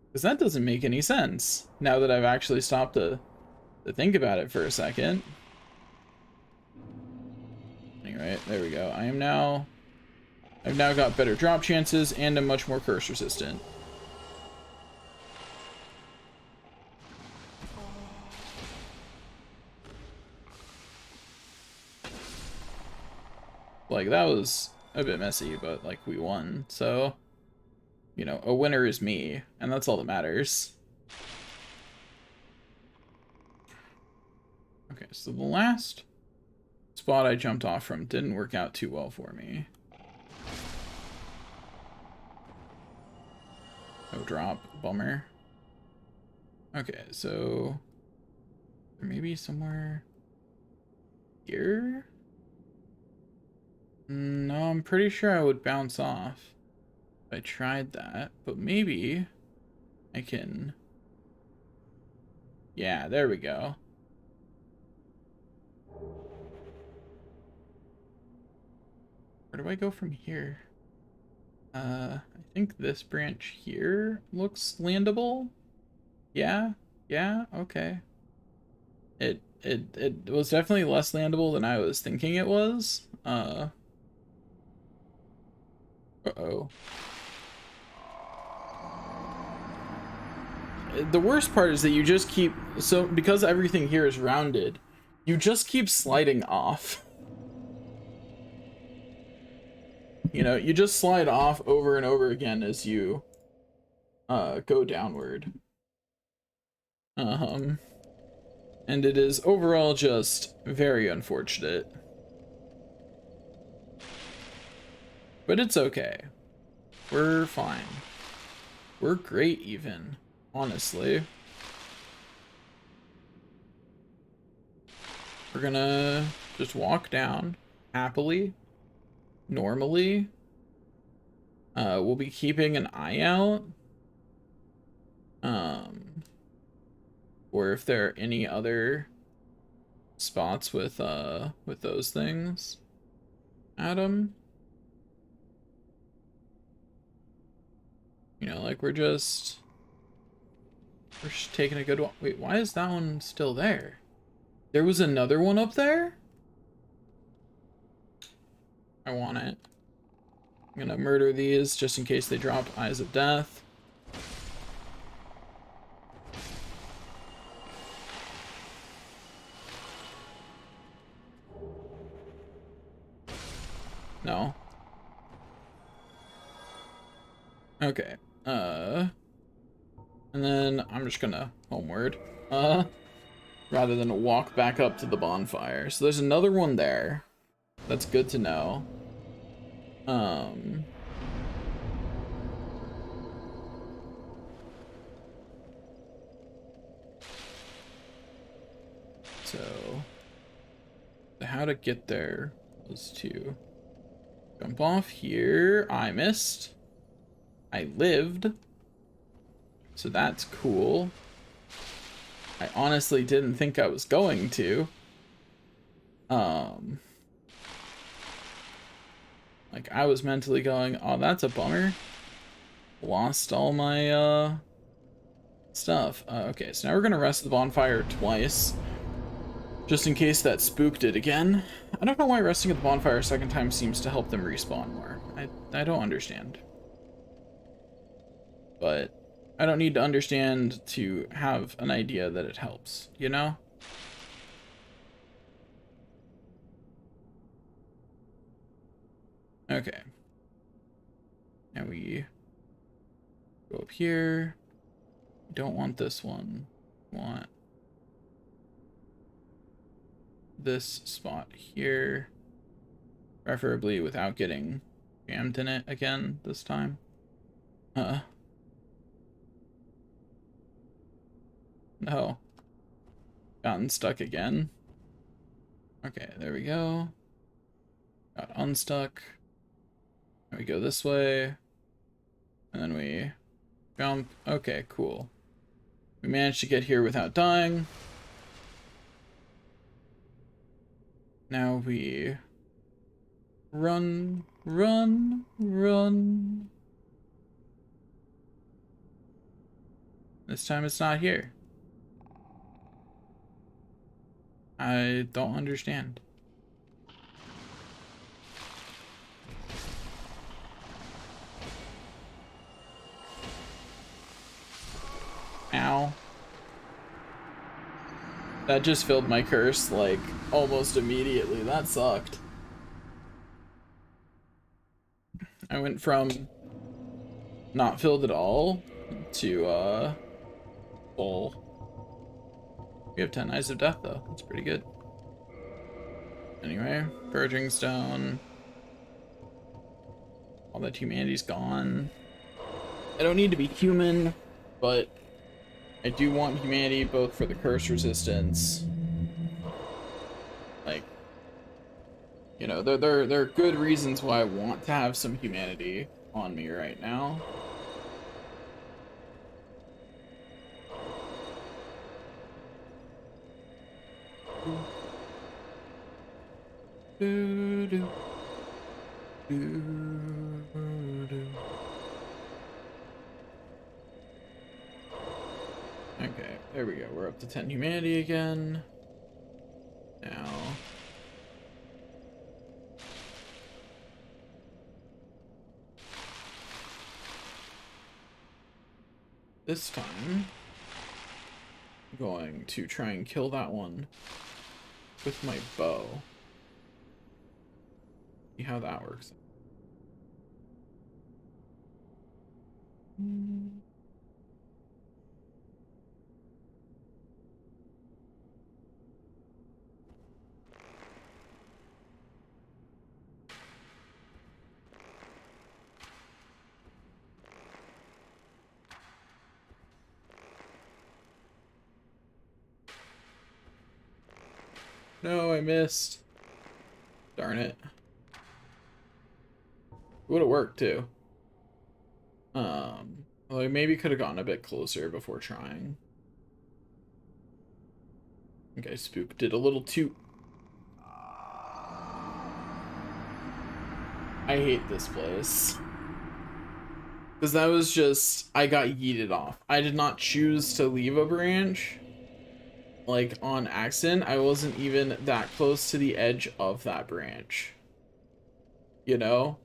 Because that doesn't make any sense, now that I've actually stopped to think about it for a second. Anyway, there we go. I've now got better drop chances, and I'm much more curse resistant. Like, that was a bit messy, but, like, we won, so... You know, a winner is me, and that's all that matters. Okay, so the last spot I jumped off from didn't work out too well for me. No drop, bummer. Okay, so maybe somewhere here? No, I'm pretty sure I would bounce off. I tried that, but maybe I can... Yeah, there we go. Where do I go from here? I think this branch here looks landable. Yeah, okay. It was definitely less landable than I was thinking it was. Uh-oh. The worst part is that you just keep, so because everything here is rounded, you just keep sliding off. You know, you just slide off over and over again as you go downward. And it is overall just very unfortunate. But it's okay. We're fine. We're great even. Honestly. We're gonna just walk down happily, normally. We'll be keeping an eye out. Or if there are any other spots with those things. Adam. You know, like we're just taking a good walk. Wait, why is that one still there? There was another one up there? I want it. I'm gonna murder these just in case they drop Eyes of Death. No. Okay. And then I'm just gonna homeward. Rather than walk back up to the bonfire. So there's another one there. That's good to know. So how to get there was to jump off here. I missed. I lived. So that's cool. I honestly didn't think I was going to. Like I was mentally going, oh, that's a bummer. Lost all my stuff. Okay, so now we're gonna rest the bonfire twice. Just in case that spooked it again. I don't know why resting at the bonfire a second time seems to help them respawn more. I don't understand. But I don't need to understand to have an idea that it helps, you know? Okay. Now we go up here. We don't want this one. We want this spot here. Preferably without getting jammed in it again this time. No. Gotten stuck again. Okay, there we go. Got unstuck. Now we go this way. And then we jump. Okay, cool. We managed to get here without dying. Now we run, run, run. This time it's not here. I don't understand. Ow. That just filled my curse, like, almost immediately. That sucked. I went from not filled at all to, full. We have 10 Eyes of Death, though. That's pretty good. Anyway, Purging Stone. All that humanity's gone. I don't need to be human, but I do want humanity both for the curse resistance. Like, you know, there are good reasons why I want to have some humanity on me right now. Okay, there we go. We're up to 10 humanity again. Now. This time, I'm going to try and kill that one with my bow. See how that works. No, I missed. Darn it. Would have worked too. Well, I maybe could have gotten a bit closer before trying. Okay, spooked it a little too. I hate this place. Because that was just, I got yeeted off. I did not choose to leave a branch. Like, on accident. I wasn't even that close to the edge of that branch. you know?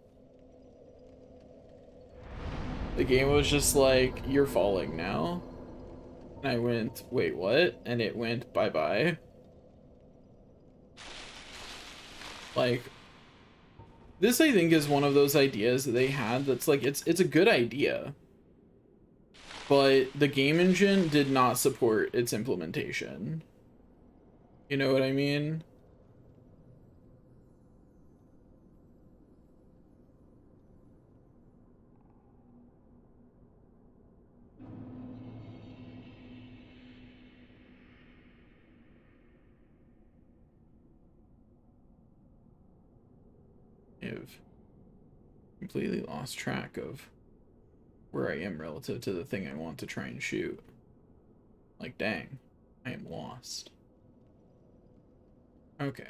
The game was just like, you're falling now. And I went, wait, what? And it went, bye-bye. Like, this I think is one of those ideas that they had that's like, it's a good idea. But the game engine did not support its implementation. You know what I mean? I've completely lost track of where I am relative to the thing I want to try and shoot. Like, dang, I am lost. Okay.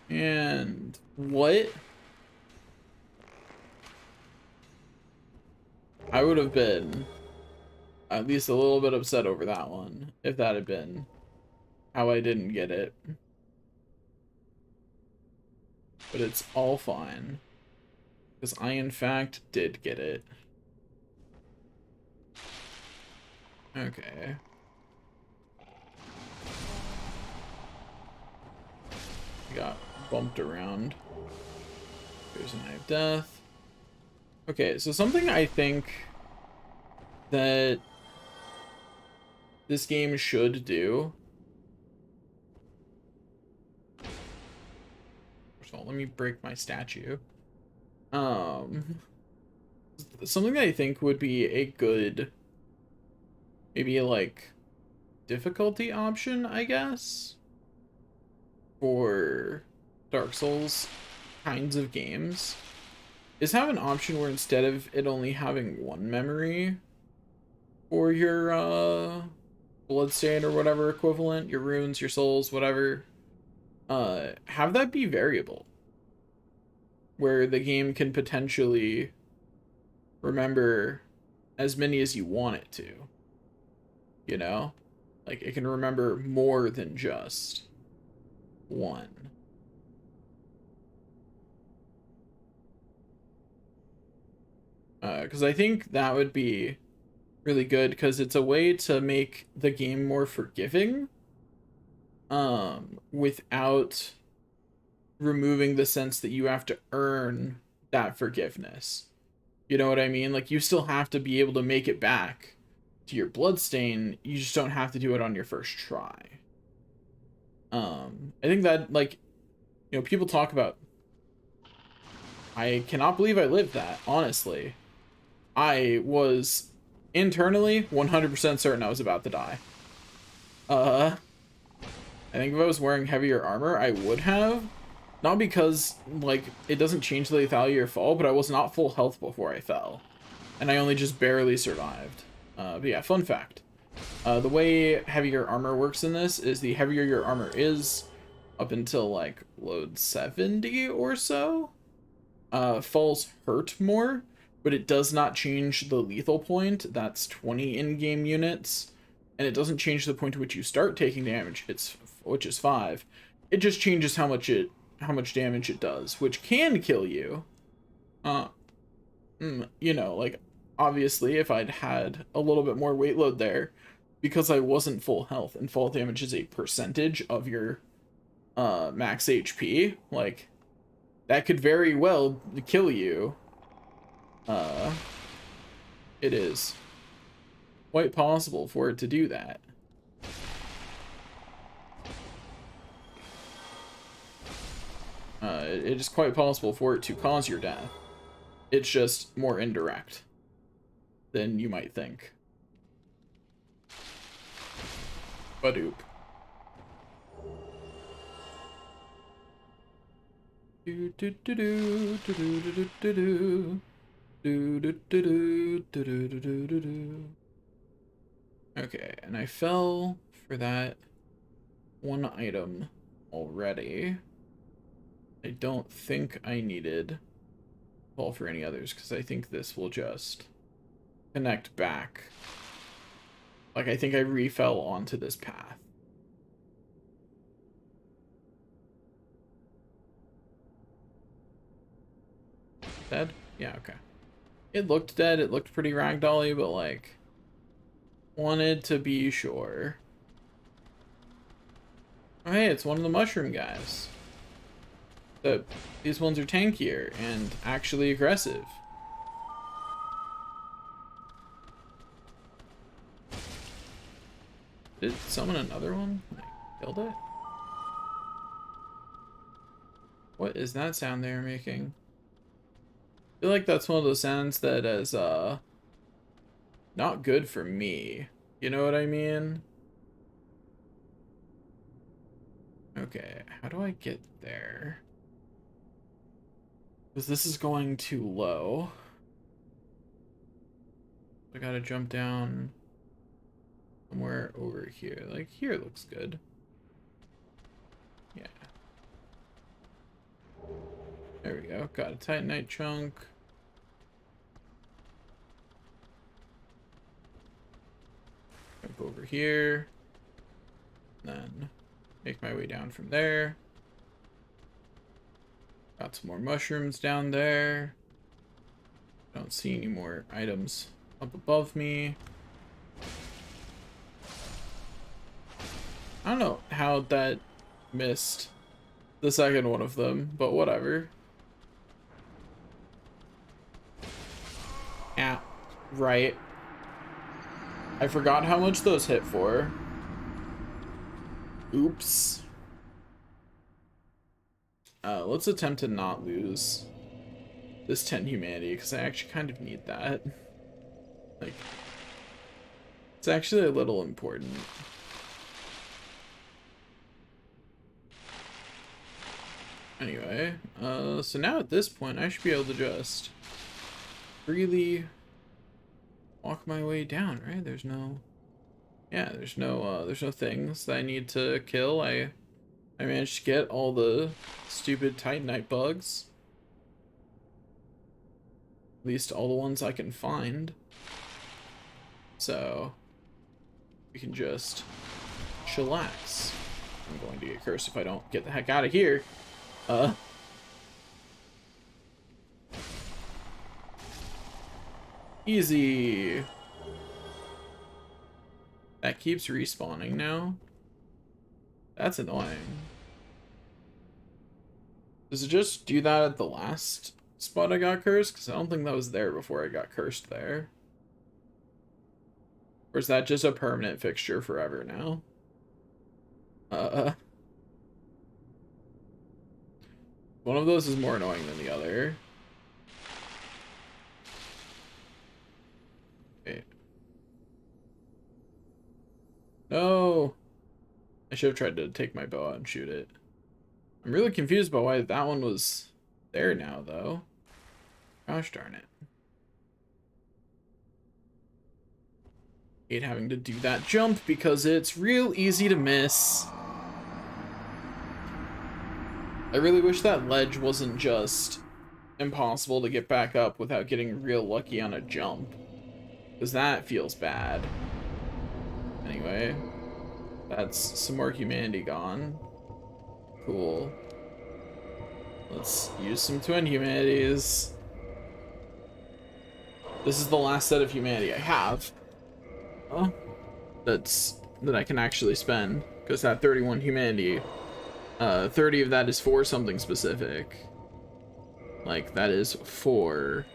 And what? I would have been at least a little bit upset over that one if that had been how I didn't get it. But it's all fine. Because I, in fact, did get it. Okay. Got bumped around. There's an Eye of Death. Okay, so something I think that this game should do. First of all, let me break my statue. Something that I think would be a good, maybe like, difficulty option, I guess, for Dark Souls kinds of games, is have an option where instead of it only having one memory for your bloodstain or whatever equivalent, your runes, your souls, whatever, have that be variable, where the game can potentially remember as many as you want it to, you know? Like, it can remember more than just one. Because I think that would be really good, because it's a way to make the game more forgiving, without removing the sense that you have to earn that forgiveness. You know what I mean? Like, you still have to be able to make it back to your bloodstain. You just don't have to do it on your first try. I think that, like, you know, people talk about, I cannot believe I lived that, honestly. I was internally 100% certain I was about to die. I think if I was wearing heavier armor, I would have. Not because, like, it doesn't change the lethality of your fall, but I was not full health before I fell. And I only just barely survived. But yeah, fun fact. The way heavier armor works in this is the heavier your armor is, up until, like, load 70 or so, falls hurt more, but it does not change the lethal point. That's 20 in-game units, and it doesn't change the point at which you start taking damage, which is 5. It just changes how much damage it does, which can kill you. You know, like, obviously, if I'd had a little bit more weight load there, because I wasn't full health, and fall damage is a percentage of your max HP, like, that could very well kill you. It is quite possible for it to do that. It is quite possible for it to cause your death. It's just more indirect than you might think. Badoop. Do do do do do do do do do. Do, do, do, do, do, do, do, do, do. Okay, and I fell for that one item already. I don't think I needed call for any others, because I think this will just connect back. Like, I think I refell onto this path. Dead? Yeah, okay. It looked dead, it looked pretty ragdolly, but like, wanted to be sure. Oh, hey, it's one of the mushroom guys. These ones are tankier and actually aggressive. Did it summon another one? I killed it? What is that sound they're making? I feel like that's one of those sounds that is, not good for me. You know what I mean? Okay, how do I get there? Because this is going too low. I gotta jump down somewhere over here. Like, here looks good. Yeah. There we go. Got a Titanite chunk. Jump over here. Then make my way down from there. Got some more mushrooms down there. Don't see any more items up above me. I don't know how that missed the second one of them, but whatever. Yeah, right. I forgot how much those hit for. Oops. Let's attempt to not lose this 10 humanity, because I actually kind of need that. Like, it's actually a little important. Anyway, so now at this point, I should be able to just freely walk my way down, right? There's no, yeah, there's no things that I need to kill. I managed to get all the stupid Titanite bugs. At least all the ones I can find. So we can just chillax. I'm going to get cursed if I don't get the heck out of here. Easy. That keeps respawning now. That's annoying. Does it just do that at the last spot I got cursed? Because I don't think that was there before I got cursed there. Or is that just a permanent fixture forever now? One of those is more annoying than the other. Okay. No! I should have tried to take my bow out and shoot it. I'm really confused about why that one was there now, though. Gosh darn it. Hate having to do that jump because it's real easy to miss. I really wish that ledge wasn't just impossible to get back up without getting real lucky on a jump. Because that feels bad. Anyway, that's some more humanity gone. Cool. Let's use some twin humanities. This is the last set of humanity I have. That I can actually spend, because that 31 humanity, 30 of that is for something specific. Like, that is for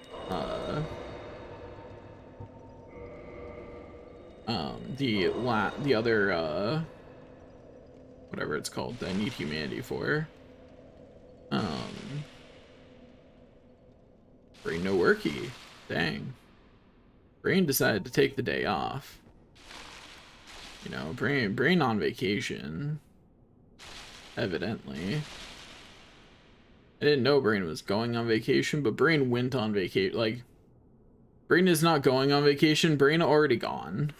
the other whatever it's called that I need humanity for. Brain no worky. Dang. Brain decided to take the day off. You know, brain on vacation. Evidently. I didn't know Brain was going on vacation, but Brain went on vacation. Like, Brain is not going on vacation. Brain already gone.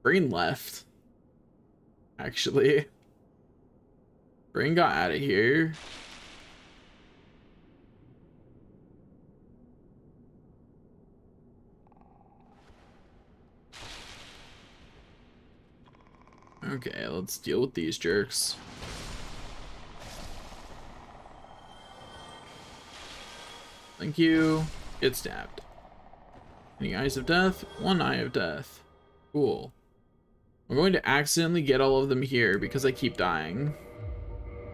Brain left. Actually. Brain got out of here. Okay, let's deal with these jerks. Thank you. Get stabbed. Any eyes of death? One eye of death. Cool. I'm going to accidentally get all of them here because I keep dying.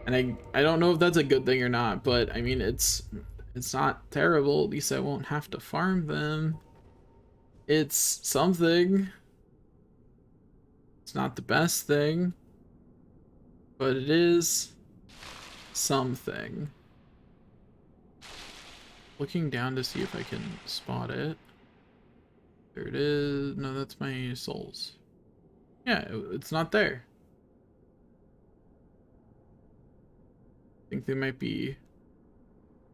And I don't know if that's a good thing or not, but I mean, it's not terrible. At least I won't have to farm them. It's something. It's not the best thing, but it is something. Looking down to see if I can spot it. There it is. No, that's my souls. Yeah, it's not there. I think they might be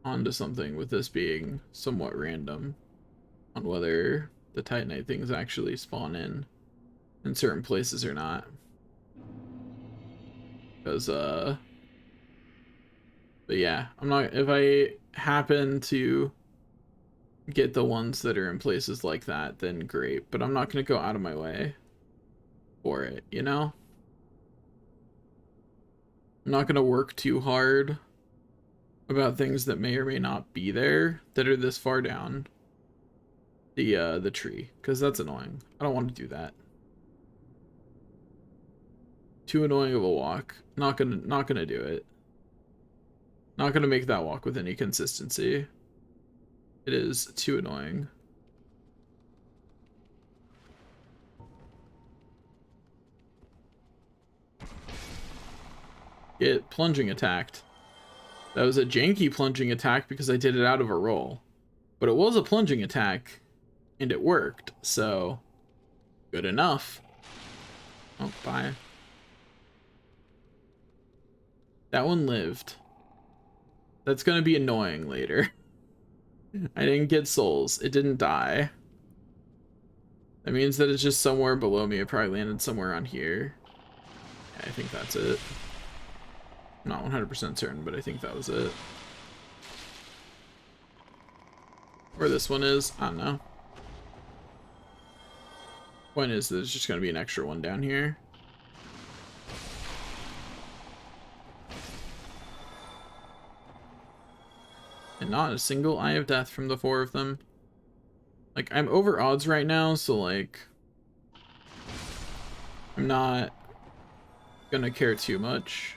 onto something with this being somewhat random on whether the Titanite things actually spawn in certain places or not. Because but yeah, I'm not, if I happen to get the ones that are in places like that, then great, but I'm not going to go out of my way for it, you know? I'm not going to work too hard about things that may or may not be there that are this far down the tree, because that's annoying. I don't want to do that. Too annoying of a walk. Not gonna do it. Not gonna make that walk with any consistency. It is too annoying. Get plunging attacked. That was a janky plunging attack because I did it out of a roll. But it was a plunging attack, and it worked, so good enough. Oh, bye. That one lived. That's gonna be annoying later. I didn't get souls. It didn't die. That means that it's just somewhere below me. It probably landed somewhere on here. Yeah, I think that's it. I'm not 100% certain, but I think that was it. Where this one is, I don't know. Point is, there's just gonna be an extra one down here. And not a single eye of death from the 4 of them. Like, I'm over odds right now, so like, I'm not gonna care too much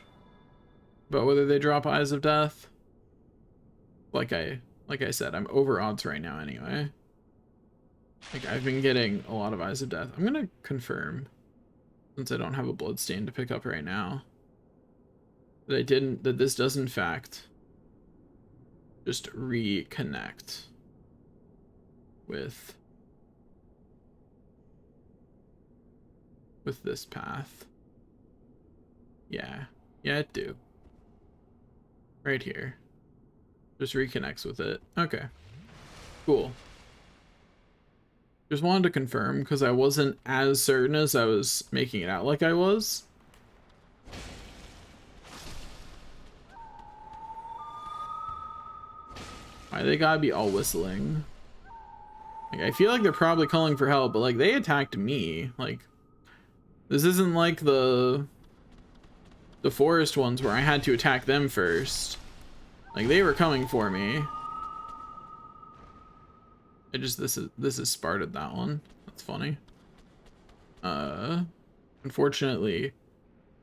about whether they drop eyes of death. Like I said, I'm over odds right now anyway. Like, I've been getting a lot of eyes of death. I'm gonna confirm, since I don't have a bloodstain to pick up right now, that this does in fact just reconnect with this path. Yeah, it do. Right here. Just reconnects with it. Okay. Cool. Just wanted to confirm because I wasn't as certain as I was making it out like I was. Why they gotta be all whistling? Like, I feel like they're probably calling for help, but like, they attacked me. Like, this isn't like the forest ones where I had to attack them first. Like, they were coming for me. This is Sparted that one. That's funny. Unfortunately,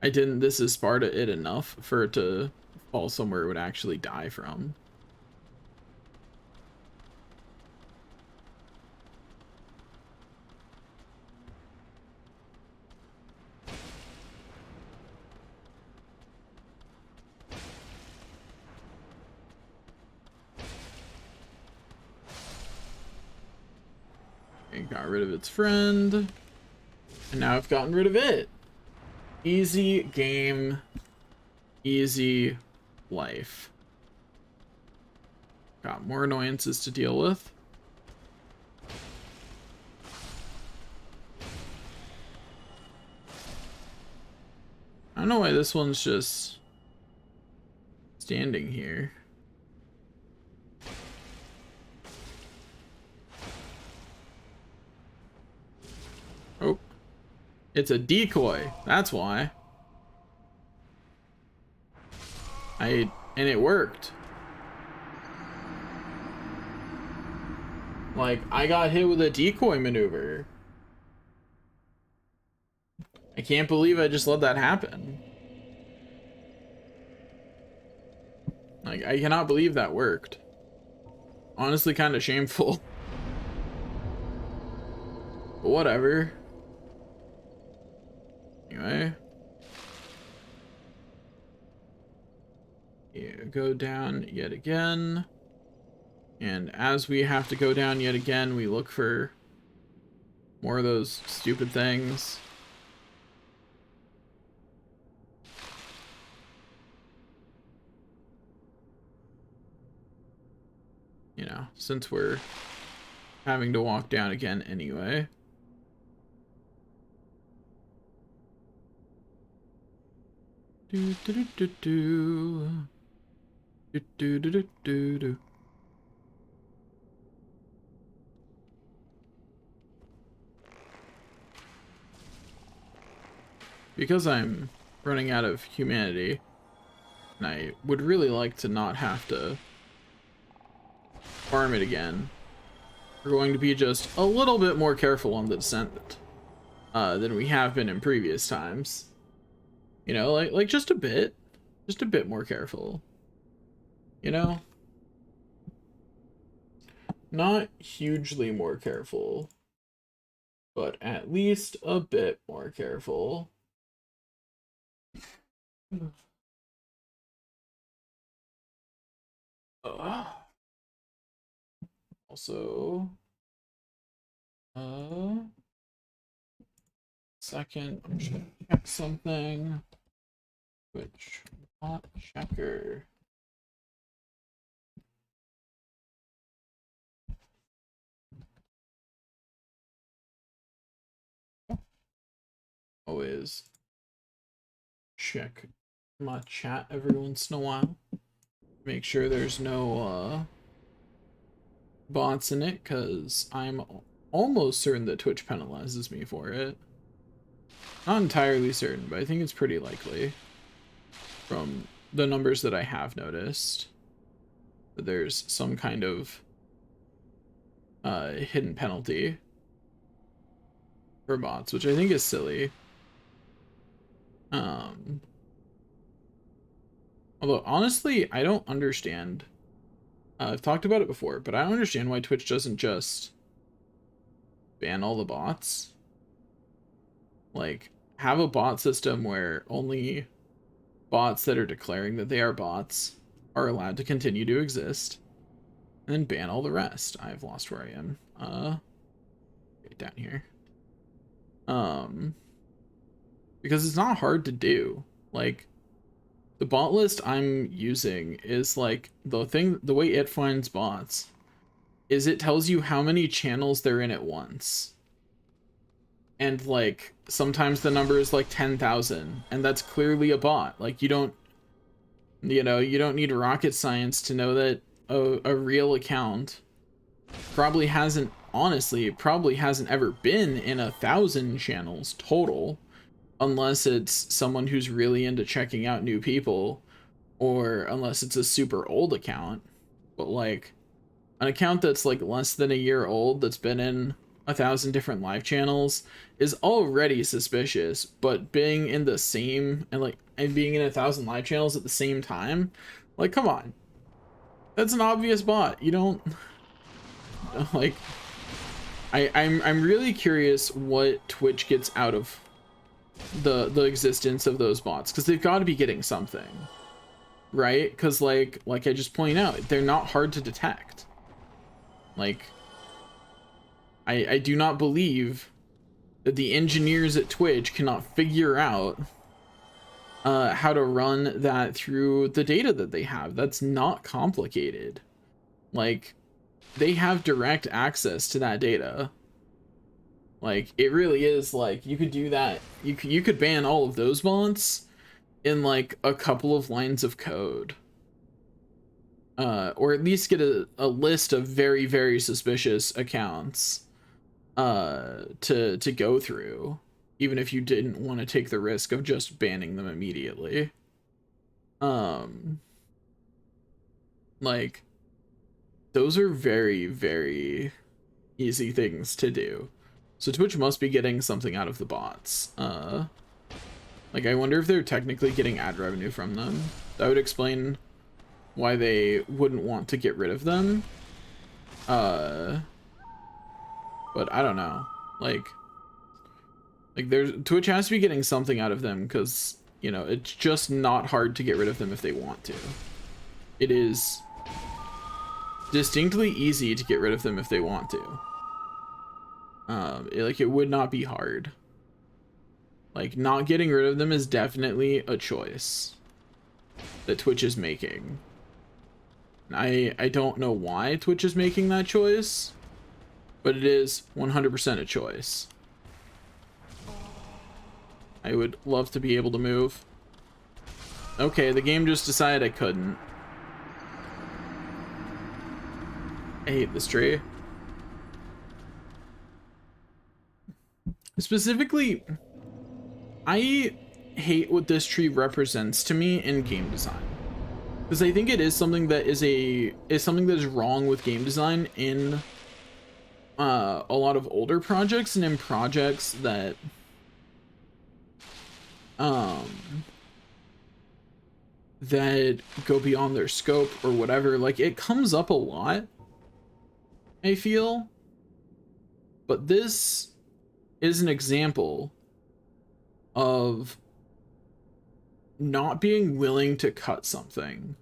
I didn't this is Sparta it enough for it to fall somewhere it would actually die from. It got rid of its friend, and now I've gotten rid of it. Easy game, easy life. Got more annoyances to deal with. I don't know why this one's just standing here. Oh. It's a decoy. That's why. And it worked. Like, I got hit with a decoy maneuver. I can't believe I just let that happen. Like, I cannot believe that worked. Honestly, kind of shameful. But whatever. Anyway. Yeah, go down yet again. And as we have to go down yet again, we look for more of those stupid things. You know, since we're having to walk down again anyway. Do do do do do. Do do do do do do. Because I'm running out of humanity, and I would really like to not have to farm it again, we're going to be just a little bit more careful on the descent than we have been in previous times. You know, like just a bit more careful. You know, not hugely more careful, but at least a bit more careful. Also, second, I'm just gonna check something. Which bot checker? Always check my chat every once in a while. Make sure there's no bots in it, because I'm almost certain that Twitch penalizes me for it. Not entirely certain, but I think it's pretty likely from the numbers that I have noticed that there's some kind of hidden penalty for bots, which I think is silly. Although honestly, I don't understand. I've talked about it before, but I don't understand why Twitch doesn't just ban all the bots. Like, have a bot system where only bots that are declaring that they are bots are allowed to continue to exist, and then ban all the rest. I've lost where I am. Right down here. Because it's not hard to do. Like, the bot list I'm using is like the way it finds bots is it tells you how many channels they're in at once. And like sometimes the number is like 10,000, and that's clearly a bot. Like you don't need rocket science to know that a real account probably hasn't ever been in 1,000 channels total. Unless it's someone who's really into checking out new people, or unless it's a super old account. But like an account that's like less than a year old that's been in 1,000 different live channels is already suspicious, but being in the same and being in 1,000 live channels at the same time, like, come on, that's an obvious bot. You don't like. I'm really curious what Twitch gets out of the existence of those bots, because they've got to be getting something, right? Because like I just point out, they're not hard to detect. Like I do not believe that the engineers at Twitch cannot figure out how to run that through the data that they have. That's not complicated. Like, they have direct access to that data. Like, it really is like, you could do that. You could ban all of those bots in like a couple of lines of code. Or at least get a list of very, very suspicious accounts to go through. even if you didn't want to take the risk of just banning them immediately. Like, those are very, very easy things to do. So Twitch must be getting something out of the bots. Like, I wonder if they're technically getting ad revenue from them. That would explain why they wouldn't want to get rid of them. But I don't know. Like Twitch has to be getting something out of them, because, you know, it's just not hard to get rid of them if they want to. It is distinctly easy to get rid of them if they want to. It would not be hard. Like, not getting rid of them is definitely a choice that Twitch is making. I don't know why Twitch is making that choice, but it is 100% a choice. I would love to be able to move. Okay, the game just decided I couldn't. I hate this tree. Specifically, I hate what this tree represents to me in game design, because I think it is something that is something that is wrong with game design in a lot of older projects and in projects that that go beyond their scope or whatever. Like, it comes up a lot, I feel, but this is an example of not being willing to cut something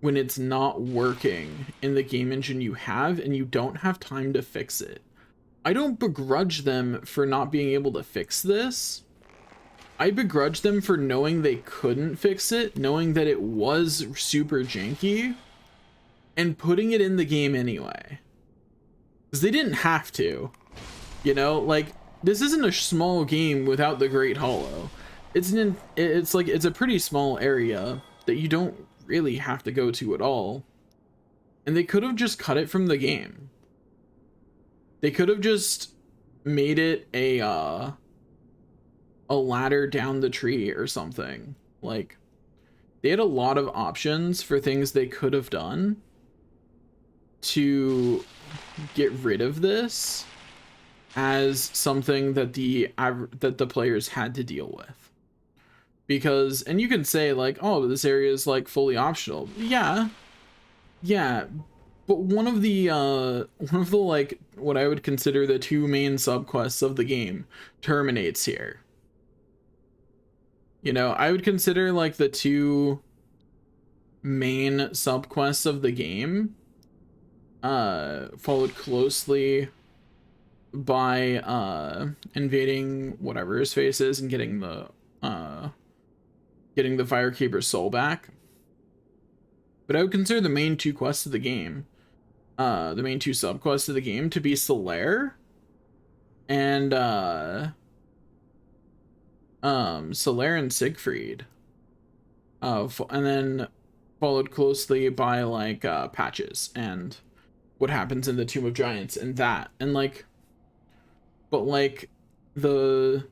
when it's not working in the game engine you have and you don't have time to fix it. I don't begrudge them for not being able to fix this. I begrudge them for knowing they couldn't fix it, knowing that it was super janky, and putting it in the game anyway. Because they didn't have to. You know, like, this isn't a small game without the Great Hollow. It's a pretty small area that you don't really have to go to at all. And they could have just cut it from the game. They could have just made it a ladder down the tree or something. Like, they had a lot of options for things they could have done to get rid of this as something that the players had to deal with. Because, and you can say like, oh, this area is like fully optional. Yeah, but one of the like what I would consider the two main subquests of the game terminates here. You know, I would consider like the two main subquests of the game, followed closely by invading whatever his face is and getting the Firekeeper's soul back. But I would consider the main two quests of the game, the main two subquests of the game, to be Solaire and Solaire and Siegfried, and then followed closely by like Patches and what happens in the Tomb of Giants and that, and like, but like the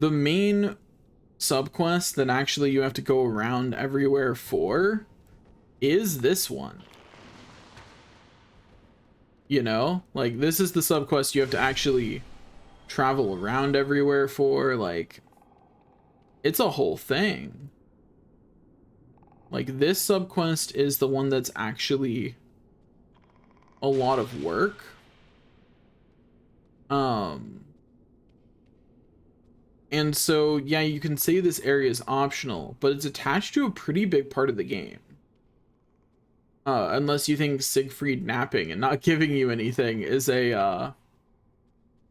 main subquest that actually you have to go around everywhere for is this one. You know, like, this is the subquest you have to actually travel around everywhere for. Like, it's a whole thing. Like, this subquest is the one that's actually a lot of work. And so, yeah, you can say this area is optional, but it's attached to a pretty big part of the game. Unless you think Siegfried napping and not giving you anything is a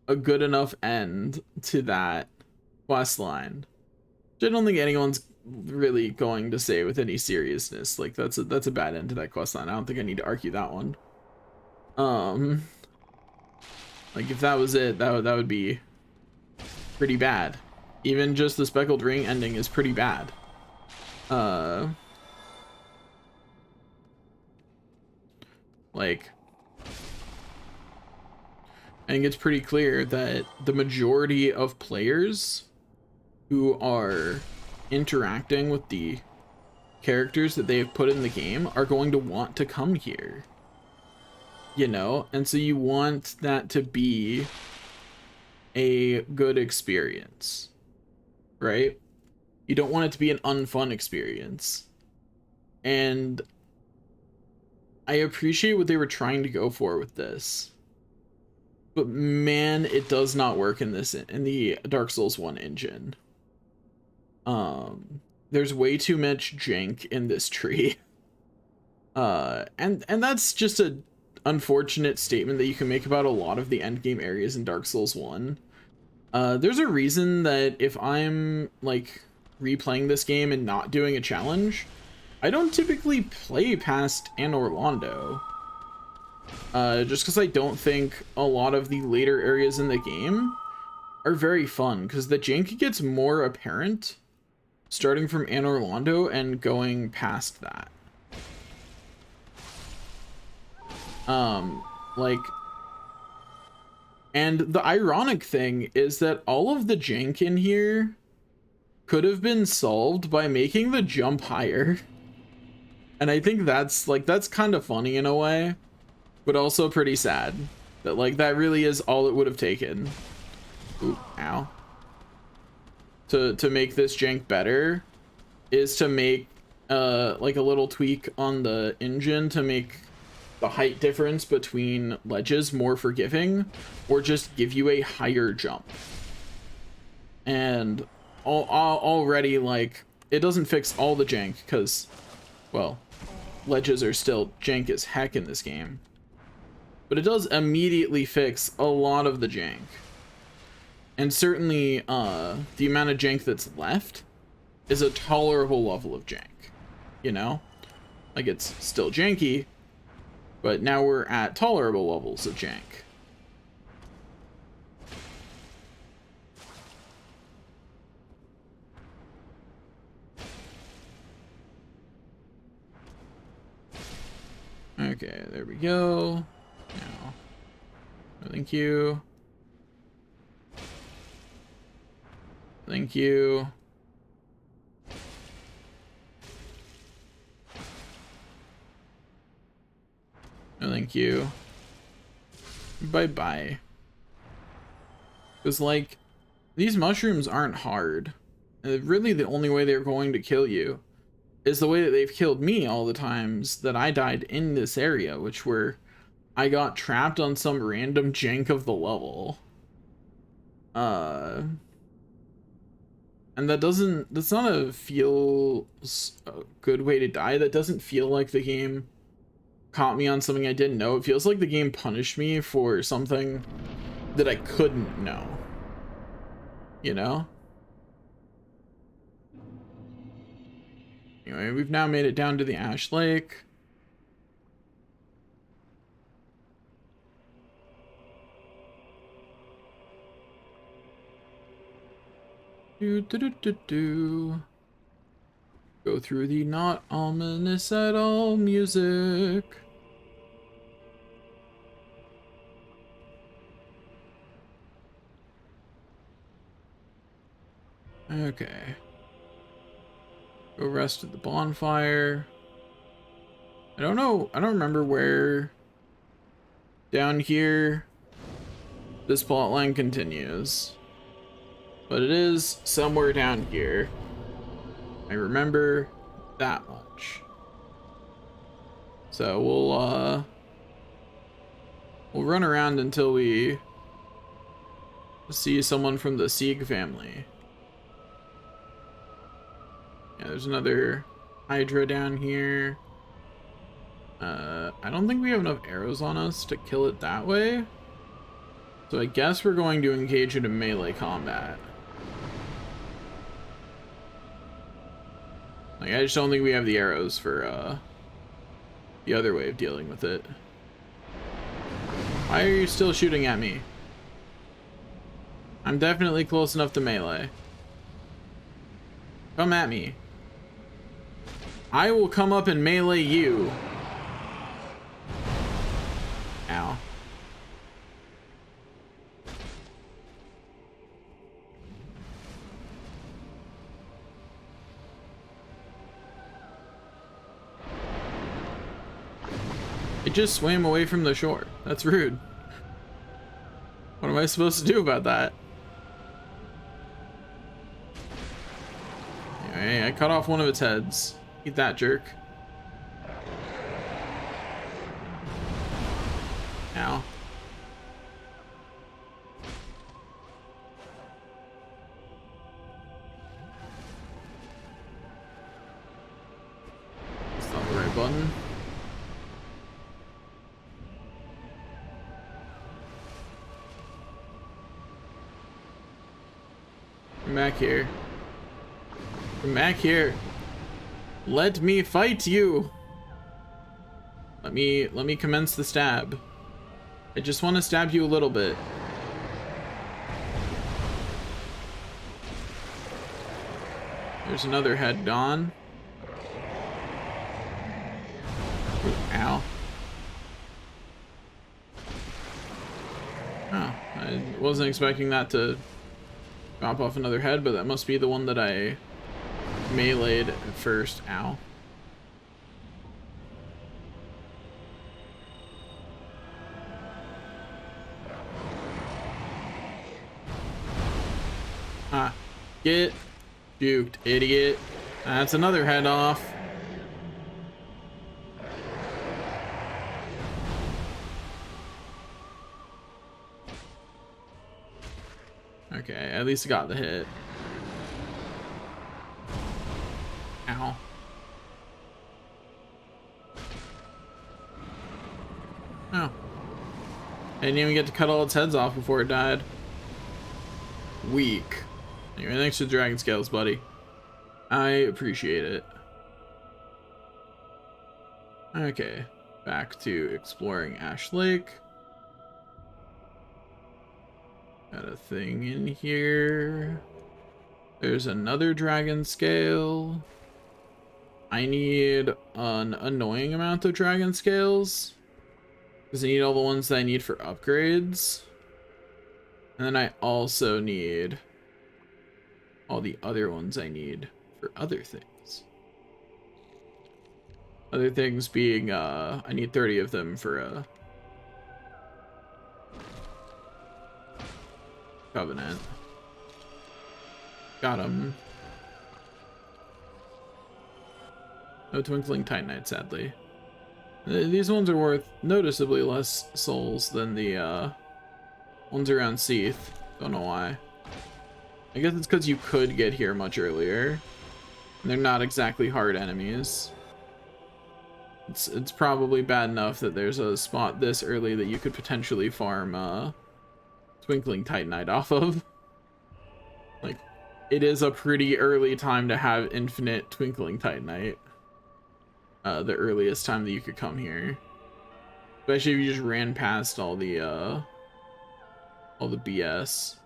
good enough end to that quest line, which I don't think anyone's really going to say with any seriousness. Like, that's a bad end to that quest line. I don't think I need to argue that one. Like, if that was it, that would be pretty bad. Even just the Speckled Ring ending is pretty bad. Like, I think it's pretty clear that the majority of players who are interacting with the characters that they've put in the game are going to want to come here, you know? And so you want that to be a good experience, right? You don't want it to be an unfun experience. And I appreciate what they were trying to go for with this. But man, it does not work in the Dark Souls 1 engine. There's way too much jank in this tree. And that's just a unfortunate statement that you can make about a lot of the endgame areas in Dark Souls 1. There's a reason that if I'm like replaying this game and not doing a challenge, I don't typically play past Anor Londo. Just because I don't think a lot of the later areas in the game are very fun, because the jank gets more apparent starting from Anor Londo and going past that. And the ironic thing is that all of the jank in here could have been solved by making the jump higher. And I think that's kind of funny in a way, but also pretty sad that like that really is all it would have taken. Ooh, ow. To make this jank better is to make like a little tweak on the engine to make the height difference between ledges more forgiving, or just give you a higher jump. And already, like, it doesn't fix all the jank because, well, ledges are still jank as heck in this game, but it does immediately fix a lot of the jank. And certainly the amount of jank that's left is a tolerable level of jank, you know? Like, it's still janky, but now we're at tolerable levels of jank. Okay, there we go. Now, thank you. Thank you. No, thank you. Bye-bye. Because, like, these mushrooms aren't hard. Really, the only way they're going to kill you is the way that they've killed me all the times that I died in this area, which were I got trapped on some random jank of the level. And that's not a good way to die. That doesn't feel like the game caught me on something I didn't know. It feels like the game punished me for something that I couldn't know. You know? Anyway, we've now made it down to the Ash Lake. Go through the not ominous at all music. Okay. Go rest at the bonfire. I don't know. I don't remember where down here this plotline continues. But it is somewhere down here. I remember that much. So we'll run around until we see someone from the Sieg family. Yeah, there's another Hydra down here. I don't think we have enough arrows on us to kill it that way. So I guess we're going to engage it in melee combat. Like, I just don't think we have the arrows for the other way of dealing with it. Why are you still shooting at me? I'm definitely close enough to melee. Come at me. I will come up and melee you. Ow. It just swam away from the shore. That's rude. What am I supposed to do about that? Anyway, I cut off one of its heads. Eat that, jerk. Ow. That's not the right button. Come back here. Come back here. Let me fight you. Let me commence the stab. I just want to stab you a little bit. There's another head gone. Ow. Oh, I wasn't expecting that to drop off another head, but that must be the one that I meleeed first. Ow. Ah, get juked, idiot. That's another head off. Okay, at least I got the hit. Ow. Oh. I didn't even get to cut all its heads off before it died. Weak. Anyway, thanks for dragon scales, buddy. I appreciate it. Okay, back to exploring Ash Lake. Got a thing in here. There's another dragon scale. I need an annoying amount of dragon scales because I need all the ones that I need for upgrades. And then I also need all the other ones I need for other things. Other things being, I need 30 of them for a Covenant. Got him. No Twinkling Titanite, sadly. These ones are worth noticeably less souls than the ones around Seath. Don't know why. I guess it's because you could get here much earlier. And they're not exactly hard enemies. It's probably bad enough that there's a spot this early that you could potentially farm Twinkling Titanite off of. Like, it is a pretty early time to have infinite Twinkling Titanite. The earliest time that you could come here. Especially if you just ran past all the BS.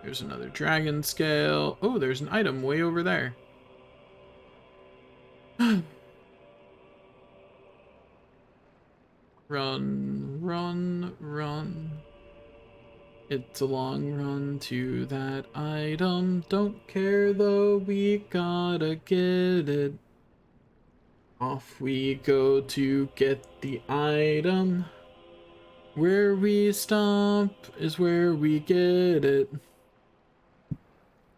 There's another dragon scale. Oh, there's an item way over there. Run, run, run. It's a long run to that item. Don't care though, we gotta get it. Off we go to get the item. Where we stomp is where we get it.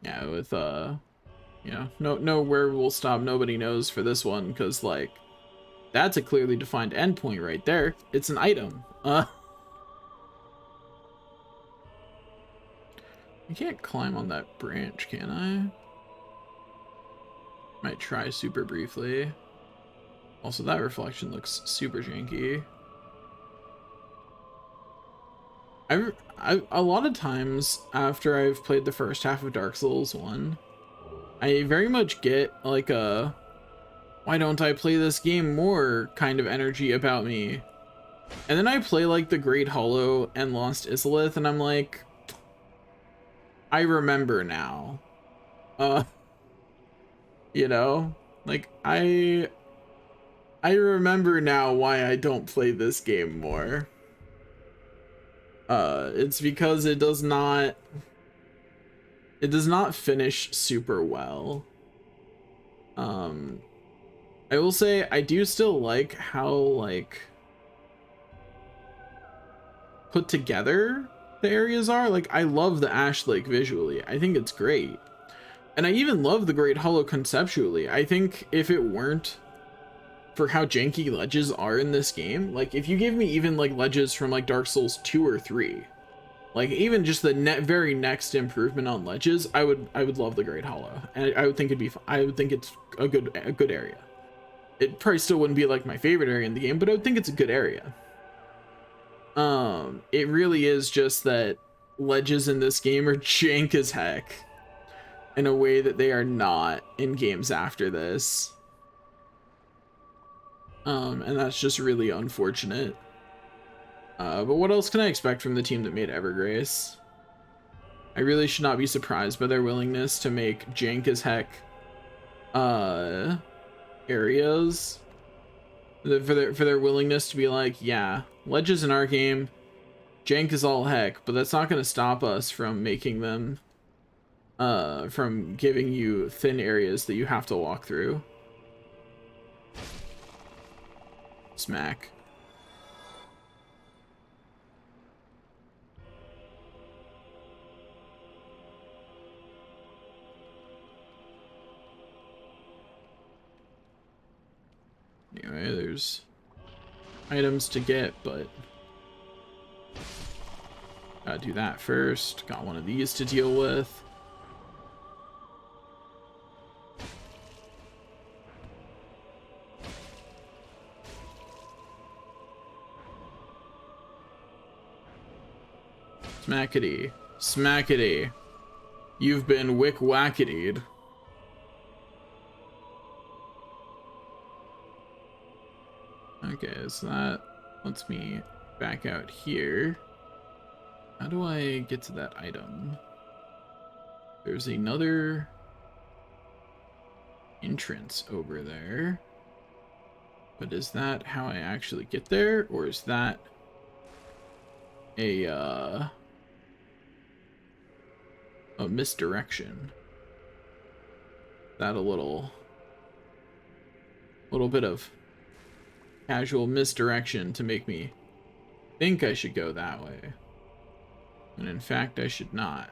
Yeah, with you know, where we'll stop, nobody knows for this one, because like that's a clearly defined endpoint right there. It's an item. You can't climb on that branch, can I? Might try super briefly. Also, that reflection looks super janky. A lot of times after I've played the first half of Dark Souls 1, I very much get like a why don't I play this game more kind of energy about me. And then I play like the Great Hollow and Lost Izalith and I'm like, I remember now. You know, like I remember now why I don't play this game more. It's because it does not finish super well. I will say I do still like how like put together the areas are. Like I love the Ash Lake visually. I think it's great. And I even love the Great Hollow conceptually. I think if it weren't for how janky ledges are in this game, like if you give me even like ledges from like Dark Souls 2 or 3, like even just the very next improvement on ledges, I would love the Great Hollow. And I would think it'd be I would think it's a good area. It probably still wouldn't be like my favorite area in the game, but I would think it's a good area. It really is just that ledges in this game are jank as heck in a way that they are not in games after this. And that's just really unfortunate. But what else can I expect from the team that made Evergrace? I really should not be surprised by their willingness to make jank as heck areas. For their willingness to be like, yeah, ledges in our game, jank is all heck, but that's not going to stop us from making them, from giving you thin areas that you have to walk through. Smack. Anyway, there's items to get, but gotta do that first. Got one of these to deal with. Smackety. Smackety. You've been wick-wacketied. Okay, so that lets me back out here. How do I get to that item? There's another entrance over there. But is that how I actually get there? Or is that a misdirection? That a little bit of casual misdirection to make me think I should go that way, when in fact I should not.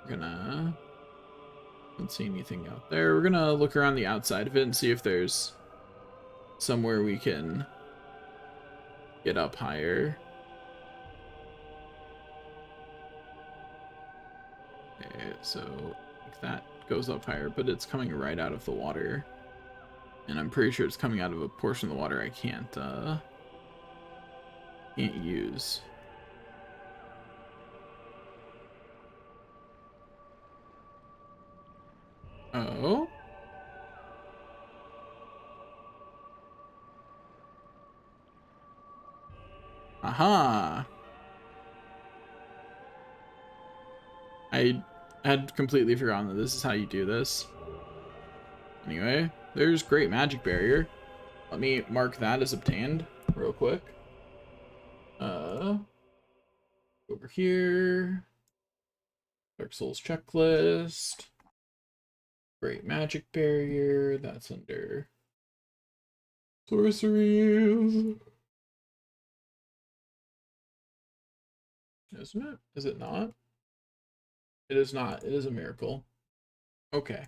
We're gonna, don't see anything out there. We're gonna look around the outside of it and see if there's somewhere we can get up higher. Okay, so that goes up higher, but it's coming right out of the water. And I'm pretty sure it's coming out of a portion of the water I can't use. Oh? Aha! I had completely forgotten that this is how you do this. Anyway, there's Great Magic Barrier. Let me mark that as obtained real quick. Over here. Dark Souls checklist. Great Magic Barrier. That's under sorceries. Isn't it? Is it not? It is not. It is a miracle. Okay.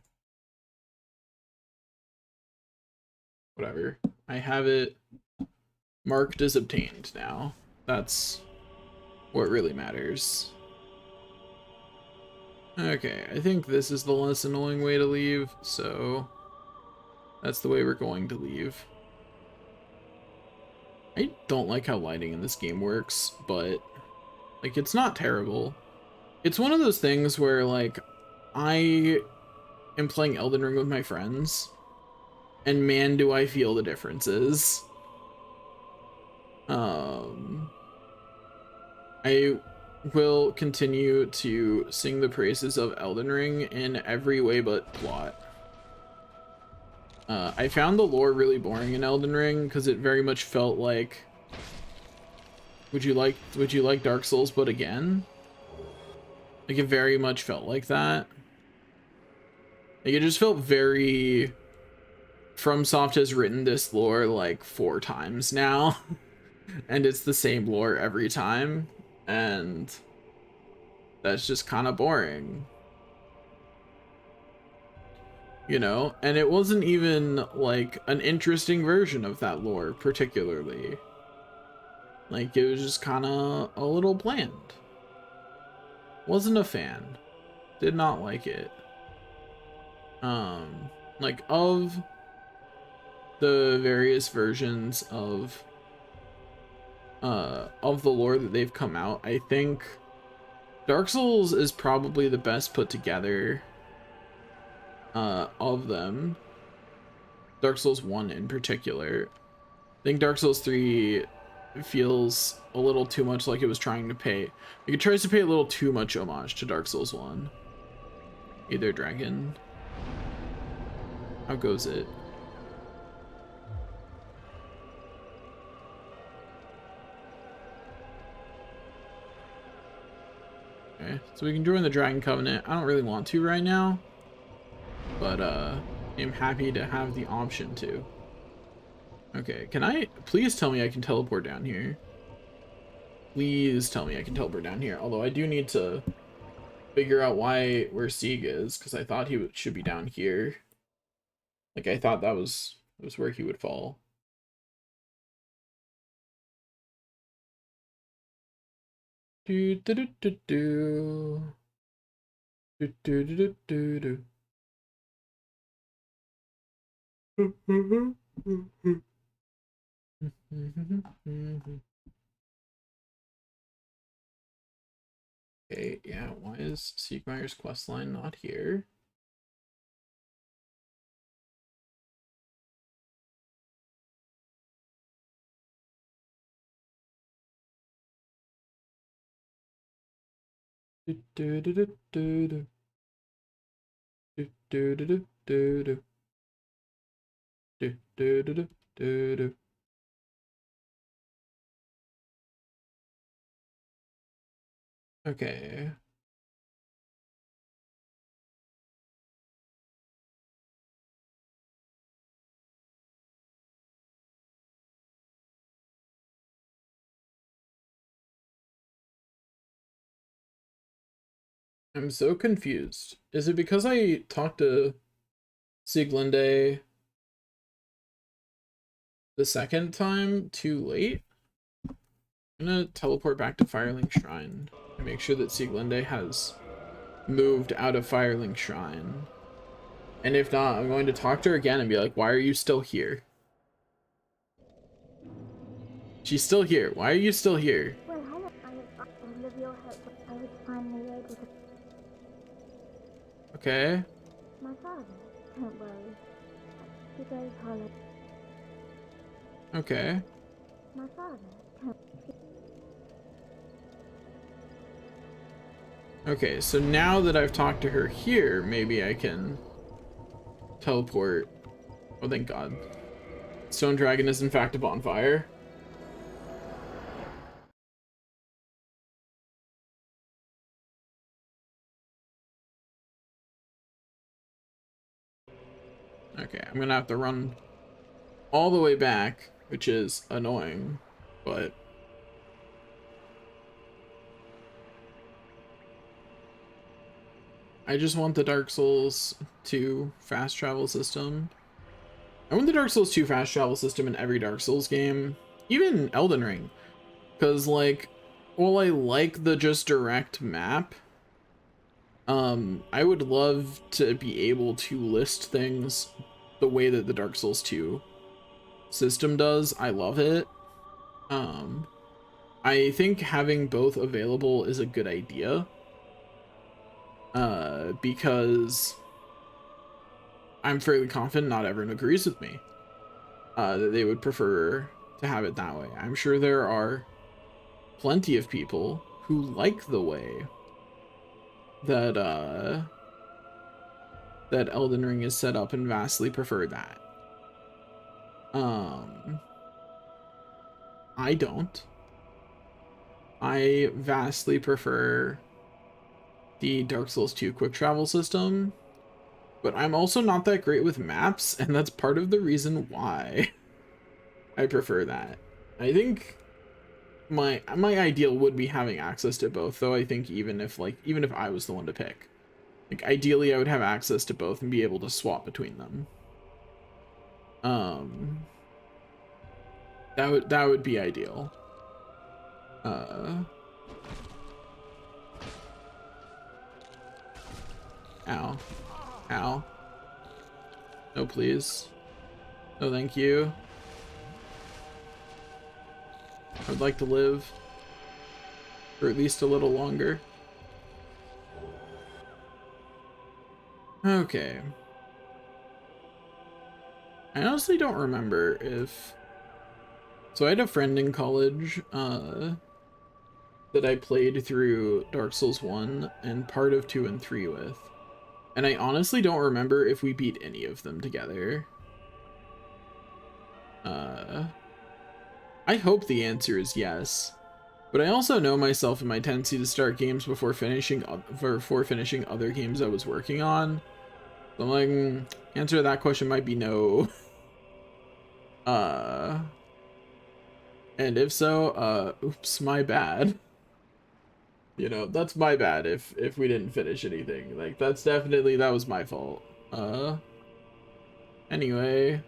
Whatever. I have it marked as obtained now. That's what really matters. Okay, I think this is the less annoying way to leave, so that's the way we're going to leave. I don't like how lighting in this game works, but like it's not terrible. It's one of those things where like I am playing Elden Ring with my friends, and man do I feel the differences. I will continue to sing the praises of Elden Ring in every way but plot. I found the lore really boring in Elden Ring because it very much felt like, would you like Dark Souls but again? Like it very much felt like that. Like, it just felt very... FromSoft has written this lore like 4 times now, and it's the same lore every time, and that's just kind of boring. You know? And it wasn't even like an interesting version of that lore, particularly. Like, it was just kind of a little bland. Wasn't a fan. Did not like it. Like, of the various versions of the lore that they've come out, I think Dark Souls is probably the best put together of them. Dark Souls 1 in particular. I think Dark Souls 3 feels a little too much like it was trying to pay, like it tries to pay a little too much homage to Dark Souls 1. Either dragon. How goes it? Okay, so we can join the Dragon Covenant. I don't really want to right now, but I'm happy to have the option to. Okay, can I please tell me I can teleport down here? Please tell me I can teleport down here. Although I do need to figure out where Sieg is, because I thought he should be down here. Like, I thought that was where he would fall. Do do do do do. Do do do do do. Okay, yeah, why is Siegmeyer's questline not here? Do do do do do do. Do do do do do do. Do do do do do do. Okay. I'm so confused. Is it because I talked to Sieglinde the second time too late? I'm gonna teleport back to Firelink Shrine and make sure that Sieglinde has moved out of Firelink Shrine. And if not, I'm going to talk to her again and be like, why are you still here? She's still here. Why are you still here? Well, hello. I love your help. I was finally able to... Okay. My father, don't worry. He goes hollow. Okay. My father, don't... Okay, so now that I've talked to her here, maybe I can teleport. Oh, thank God. Stone Dragon is in fact a bonfire. Okay, I'm gonna have to run all the way back, which is annoying, but I just want the Dark Souls 2 fast travel system. I want the Dark Souls 2 fast travel system in every Dark Souls game, even Elden Ring, because like, while I like the just direct map, I would love to be able to list things the way that the Dark Souls 2 system does. I love it. I think having both available is a good idea. Because I'm fairly confident not everyone agrees with me. That they would prefer to have it that way. I'm sure there are plenty of people who like the way that that Elden Ring is set up and vastly prefer that. I don't. I vastly prefer the Dark Souls 2 quick travel system. But I'm also not that great with maps, and that's part of the reason why I prefer that. I think my ideal would be having access to both, though. I think even if I was the one to pick, like ideally I would have access to both and be able to swap between them. That would be ideal. Ow. Ow. No, please. No, thank you. I would like to live for at least a little longer. Okay. I honestly don't remember if... So I had a friend in college that I played through Dark Souls 1 and part of 2 and 3 with. And I honestly don't remember if we beat any of them together. I hope the answer is yes. But I also know myself and my tendency to start games before finishing other games I was working on. So I'm like, answer to that question might be no. And if so, oops, my bad. You know, that's my bad if we didn't finish anything. Like, that was my fault. Anyway.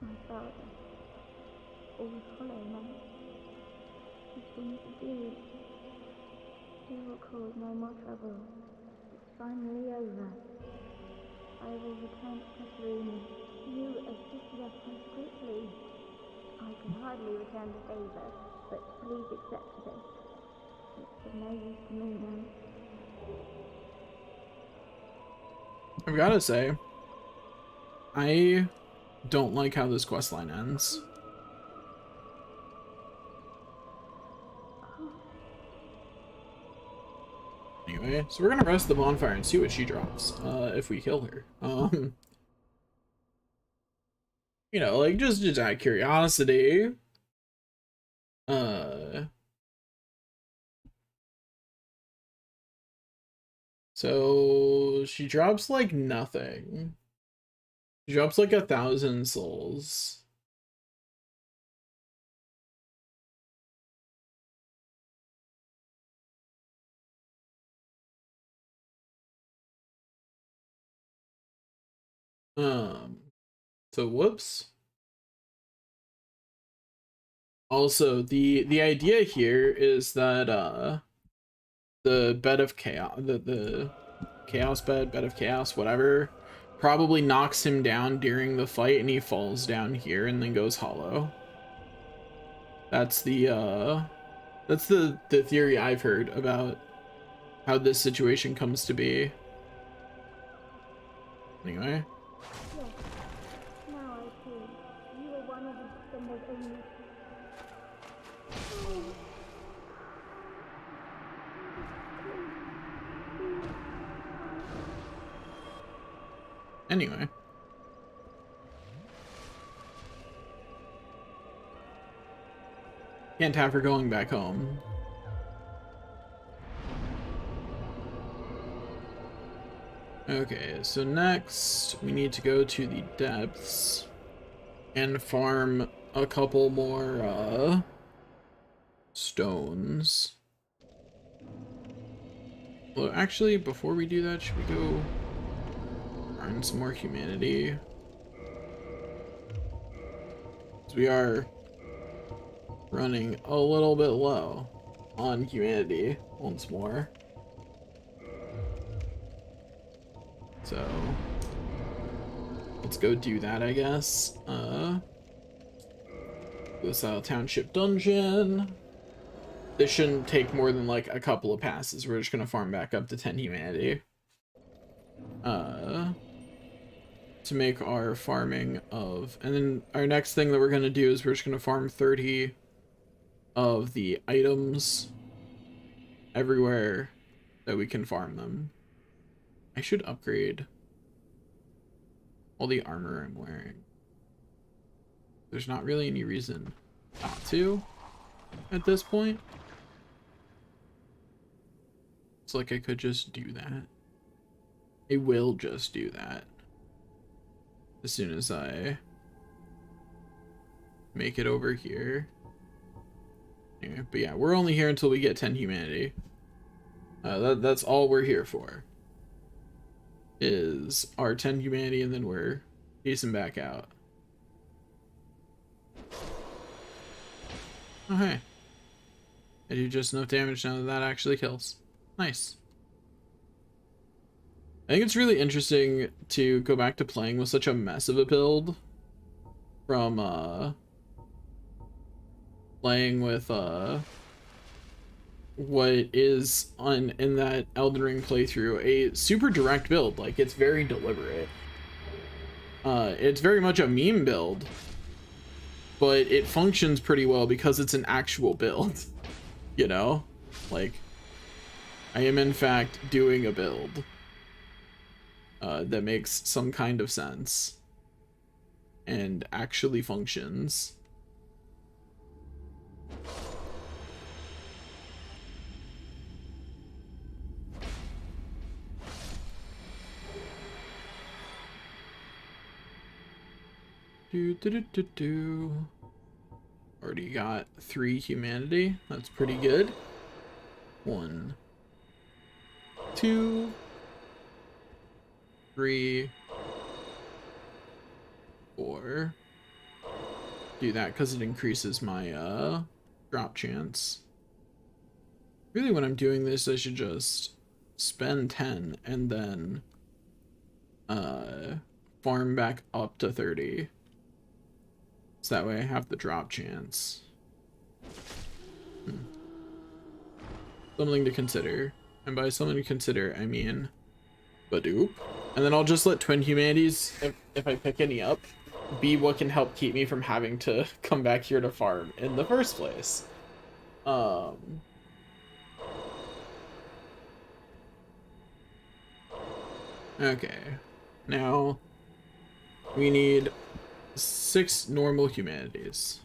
My father, always follow me. The things he did. He will cause no more trouble. It's finally over. I will return to Catherine. You assisted us so quickly. I can hardly return the favor, but please accept this. It's of no use to me now. I've gotta say, I don't like how this questline ends. Anyway, so we're gonna rest the bonfire and see what she drops, if we kill her. You know, like, just out of curiosity. So she drops like nothing. She drops like 1,000 souls. So whoops. Also, the idea here is that the bed of chaos, the chaos bed of chaos, whatever, probably knocks him down during the fight and he falls down here and then goes hollow. That's the theory I've heard about how this situation comes to be. Anyway. Yes, now I see. You were one of the defenders only. Anyway. Can't have her going back home. Okay, so next we need to go to the depths and farm a couple more stones. Well, actually, before we do that, should we go earn some more humanity? Because we are running a little bit low on humanity once more. So let's go do that, I guess. This township dungeon. This shouldn't take more than like a couple of passes. We're just gonna farm back up to 10 humanity. To make our farming of, and then our next thing that we're gonna do is we're just gonna farm 30 of the items everywhere that we can farm them. I should upgrade all the armor I'm wearing. There's not really any reason not to at this point. It's like I could just do that. I will just do that as soon as I make it over here. Yeah, but yeah, we're only here until we get 10 humanity. That's all we're here for. Is our 10 humanity, and then we're piecing back out. Oh hey. I do just enough damage now that that actually kills. Nice. I think it's really interesting to go back to playing with such a mess of a build from playing with what is in that Elden Ring playthrough a super direct build. Like, it's very deliberate. It's very much a meme build, but it functions pretty well because it's an actual build. You know, like, I am in fact doing a build that makes some kind of sense and actually functions. Already got 3 humanity. That's pretty good. 1, 2, 3, 4. Do that because it increases my drop chance. Really, when I'm doing this, I should just spend 10 and then farm back up to 30. So that way I have the drop chance. Something to consider. And by something to consider, I mean Badoop. And then I'll just let Twin Humanities, if I pick any up, be what can help keep me from having to come back here to farm in the first place. Okay. Now we need 6 normal humanities.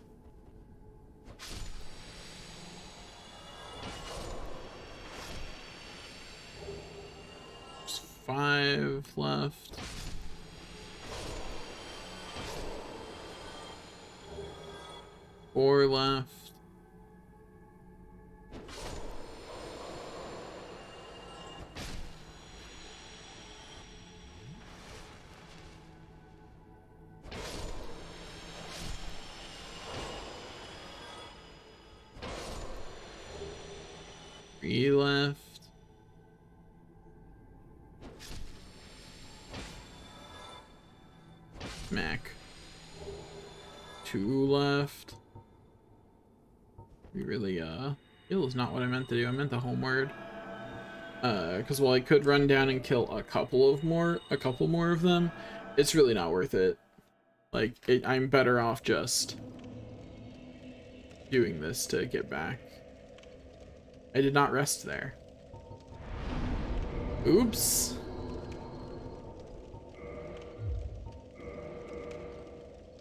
There's 5 left. 4 left. Three left. Smack. 2 left. We really, heal is not what I meant to do. I meant the home word. Because while I could run down and kill a couple more of them, it's really not worth it. Like, I'm better off just doing this to get back. I did not rest there. Oops.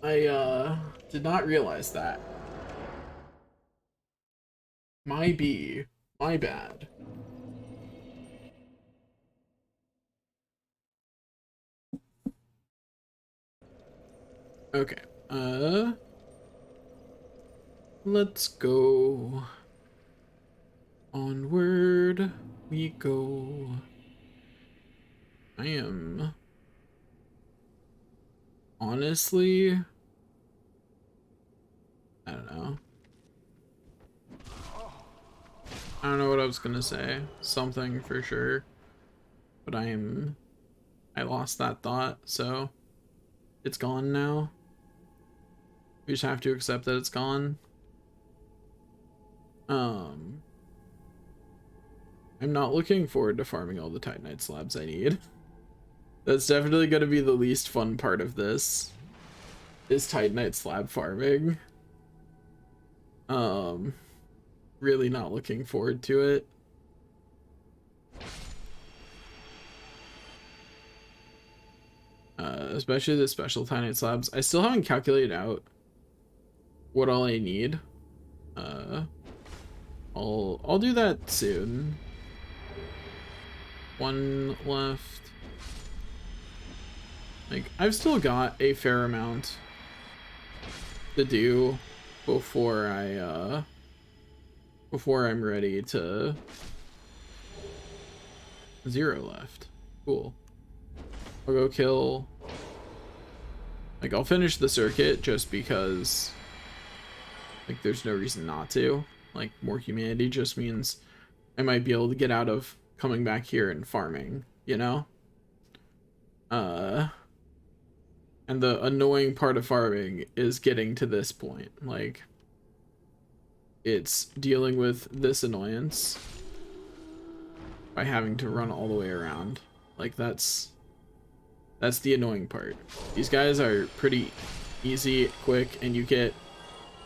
I did not realize that. My bad. Okay. Let's go. Onward we go. I am honestly, I don't know. I don't know what I was gonna say. Something for sure. But I lost that thought, so it's gone now. We just have to accept that it's gone. I'm not looking forward to farming all the Titanite slabs I need. That's definitely gonna be the least fun part of this, is Titanite slab farming. Really not looking forward to it. Especially the special Titanite slabs. I still haven't calculated out what all I need. I'll do that soon. 1 left. Like, I've still got a fair amount to do before I'm ready to 0 left. Cool. I'll go kill, like, I'll finish the circuit just because, like, there's no reason not to. Like, more humanity just means I might be able to get out of coming back here and farming, you know? And the annoying part of farming is getting to this point. Like, it's dealing with this annoyance by having to run all the way around. Like, that's the annoying part. These guys are pretty easy, quick, and you get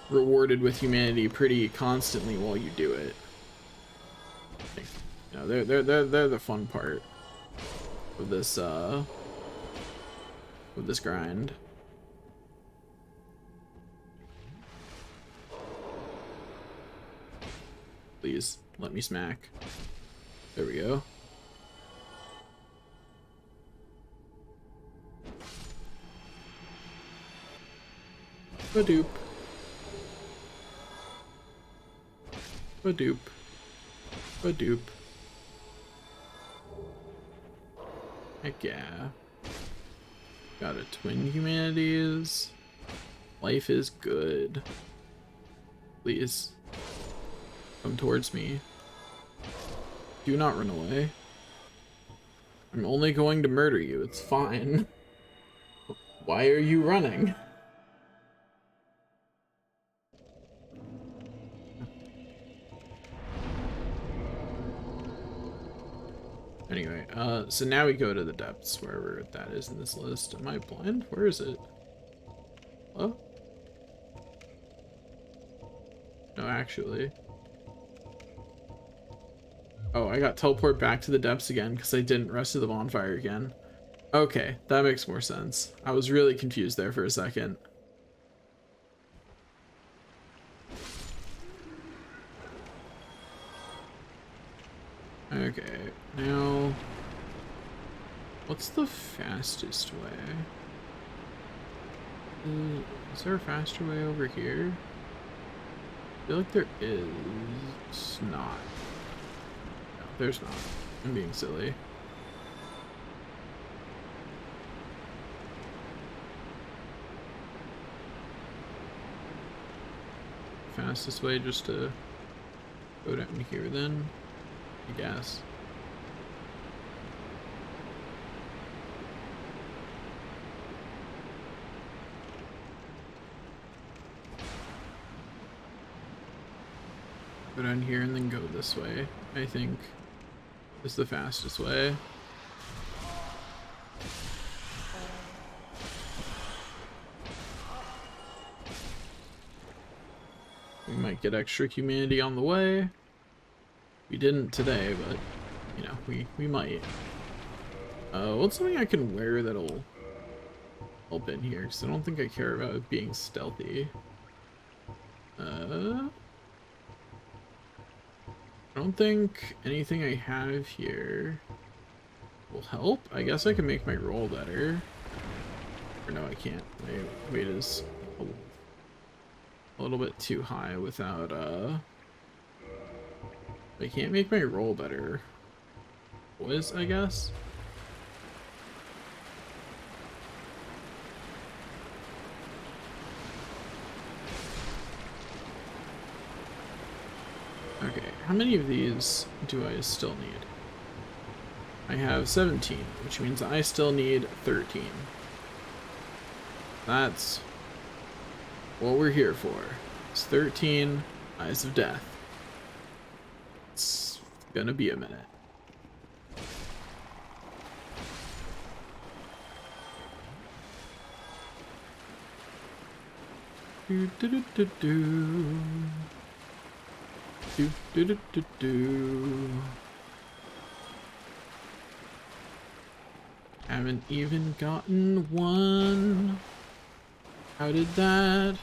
rewarded with humanity pretty constantly while you do it. Like, you know, they're the fun part of this grind. Please let me smack. There we go. Badoop. Badoop. Badoop. Heck yeah. Got a twin humanities. Life is good. Please. Come towards me. Do not run away. I'm only going to murder you. It's fine. Why are you running? Anyway, so now we go to the depths, wherever that is in this list. Am I blind? Where is it? Hello? No, actually. Oh, I got teleported back to the depths again because I didn't rush to the bonfire again. Okay, that makes more sense. I was really confused there for a second. Okay, now, what's the fastest way? Is there a faster way over here? I feel like there is not. No, there's not. I'm being silly. Fastest way just to go down here then, I guess. Go down here and then go this way, I think is the fastest way. We might get extra humanity on the way. We didn't today, but you know, we might. What's something I can wear that'll help in here? Because I don't think I care about being stealthy. I don't think anything I have here will help. I guess I can make my roll better. Or no, I can't. My weight is a little bit too high without, I can't make my roll better. Boys, I guess? Okay, how many of these do I still need? I have 17, which means I still need 13. That's what we're here for. It's 13 Eyes of Death. It's gonna be a minute. Do do do do do. Do do do do do. Haven't even gotten one. How did that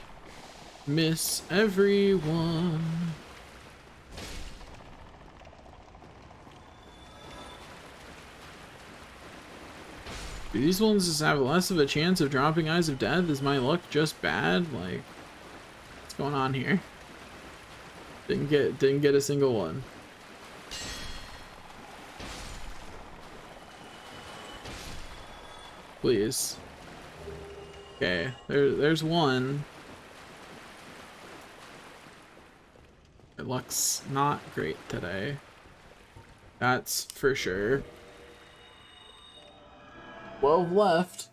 miss everyone? Do these ones just have less of a chance of dropping Eyes of Death? Is my luck just bad? Like, what's going on here? Didn't get a single one. Please. Okay, there's one. It looks not great today. That's for sure. 12 left.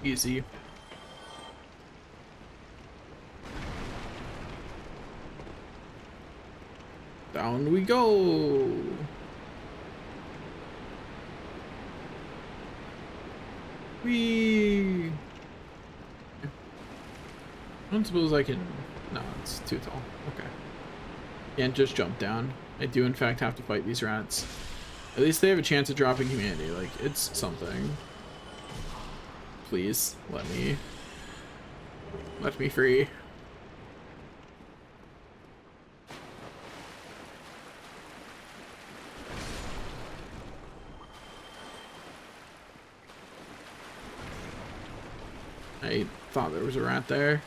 Easy. Down we go. Whee! I don't suppose I can... No, it's too tall. Okay. Can't just jump down. I do in fact have to fight these rats. At least they have a chance of dropping humanity. Like, it's something. Please, let me free. I thought there was a rat there.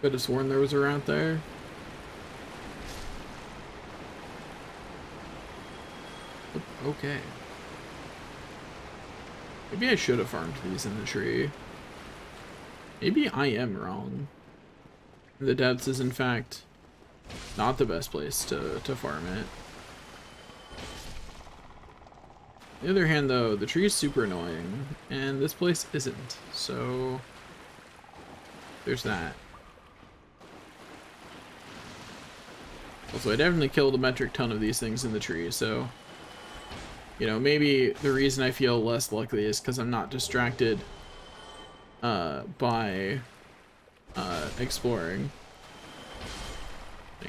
Could have sworn there was a rat there. Okay. Maybe I should have farmed these in the tree. Maybe I am wrong. The depths is in fact not the best place to farm it. On the other hand though, the tree is super annoying and this place isn't, so there's that. Also, I definitely killed a metric ton of these things in the tree, so you know, maybe the reason I feel less lucky is because I'm not distracted by exploring.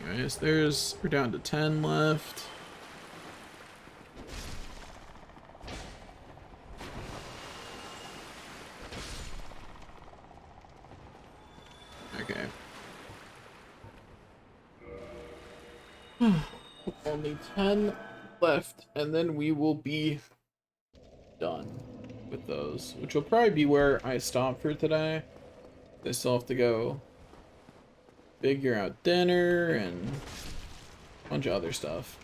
Anyways, we're down to 10 left. Okay. Only 10 left, and then we will be done with those, which will probably be where I stop for today. I still have to go figure out dinner and a bunch of other stuff.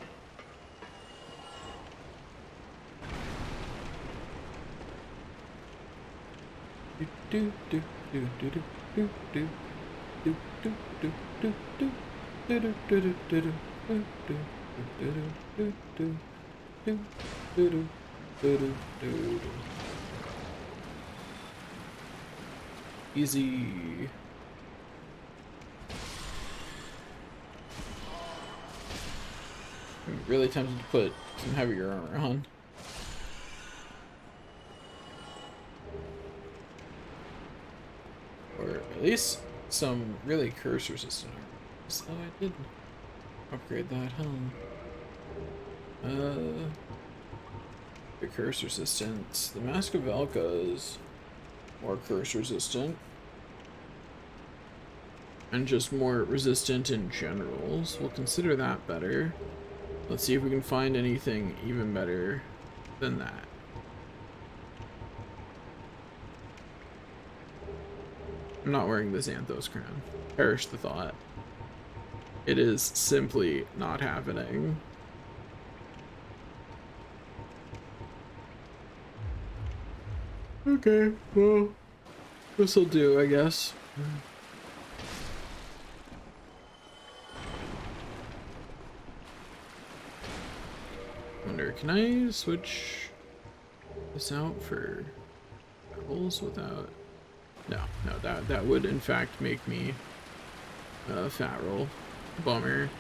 Easy. I'm really tempted to put some heavier armor on. Or at least some really curse resistant armor. So I did upgrade that, huh? The curse resistance. The Mask of Velka is more curse resistant. And just more resistant in general, so we'll consider that better. Let's see if we can find anything even better than that. I'm not wearing the Xanthos crown. Perish the thought. It is simply not happening. Okay, well, this'll do, I guess. Wonder, can I switch this out for pebbles without? No, that would in fact make me fat roll. Bummer.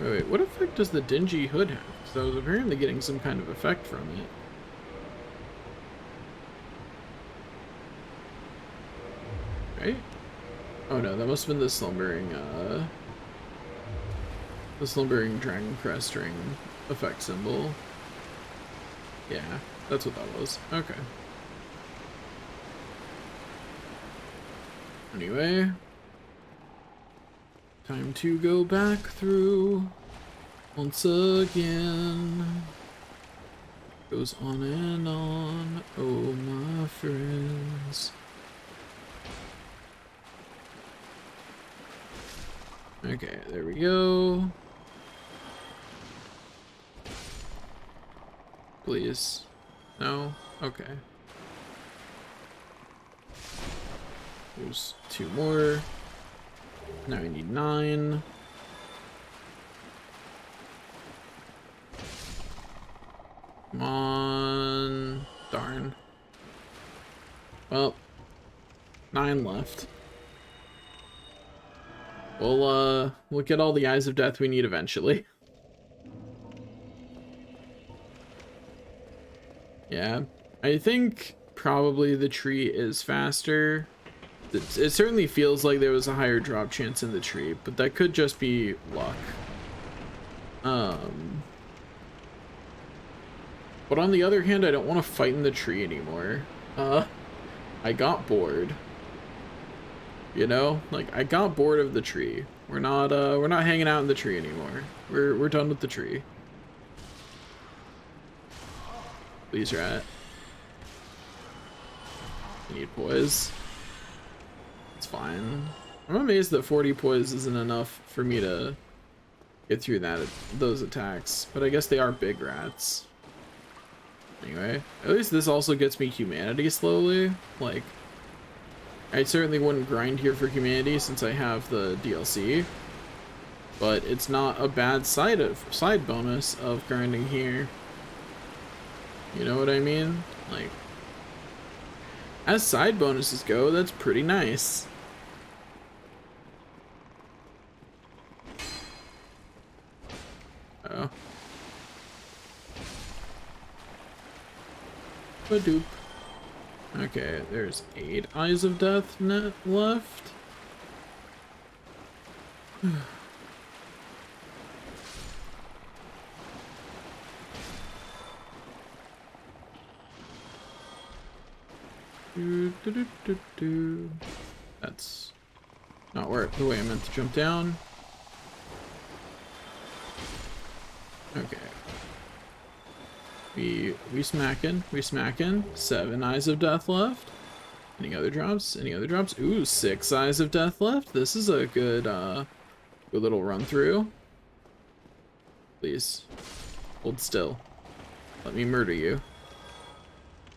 Wait, what effect does the dingy hood have? Because I was apparently getting some kind of effect from it. Right? Oh no, that must have been the slumbering dragon crest ring effect symbol. Yeah, that's what that was. Okay. Anyway, time to go back through once again. Goes on and on, oh my friends. Okay, there we go. Please. No? Okay. There's 2 more. Now I need 9. Come on. Darn. Well, 9 left. We'll get all the Eyes of Death we need eventually. Yeah, I think probably the tree is faster. It certainly feels like there was a higher drop chance in the tree, but that could just be luck. But on the other hand, I don't want to fight in the tree anymore. I got bored. You know, like I got bored of the tree. We're not hanging out in the tree anymore. We're done with the tree. Please, rat. I need poise. It's fine. I'm amazed that 40 poise isn't enough for me to get through those attacks, but I guess they are big rats. Anyway, at least this also gets me humanity slowly. Like, I certainly wouldn't grind here for humanity since I have the DLC, but it's not a bad side bonus of grinding here. You know what I mean? Like, as side bonuses go, that's pretty nice. Oh. Badoop. Okay, there's 8 Eyes of Death left. That's not the way I meant to jump down. Okay. We smacking. 7 Eyes of Death left. Any other drops? Any other drops? Ooh, 6 Eyes of Death left. This is a good good little run through. Please. Hold still. Let me murder you.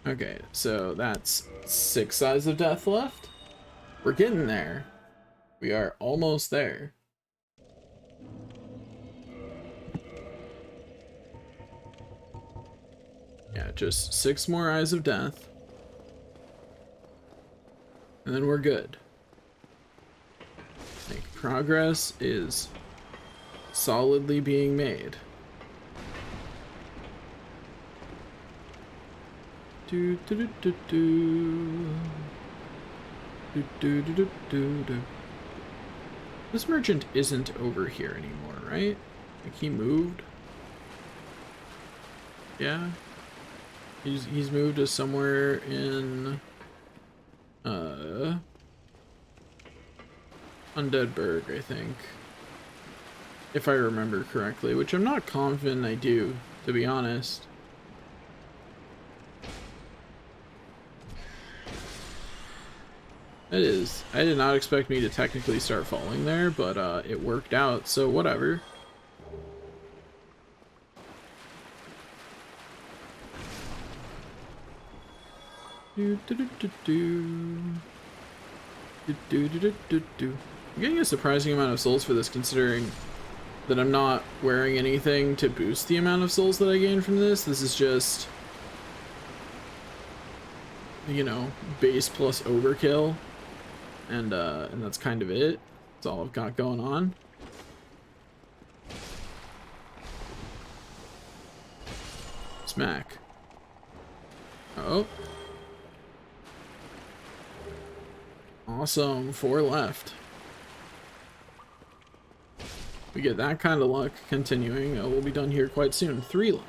Okay, so that's 6 Eyes of Death left. We're getting there. We are almost there. Yeah, just 6 more Eyes of Death. And then we're good. Like, progress is solidly being made. Do do do do do. Do do do do do do. This merchant isn't over here anymore, right? Like, he moved. Yeah. He's moved to somewhere in Undeadburg, I think. If I remember correctly, which I'm not confident I do, to be honest. It is. I did not expect me to technically start falling there, but it worked out, so whatever. I'm getting a surprising amount of souls for this, considering that I'm not wearing anything to boost the amount of souls that I gain from this. This is just, you know, base plus overkill, and that's kind of it. That's all I've got going on. Smack. Oh. Awesome, 4 left. We get that kind of luck continuing. We'll be done here quite soon. 3 left.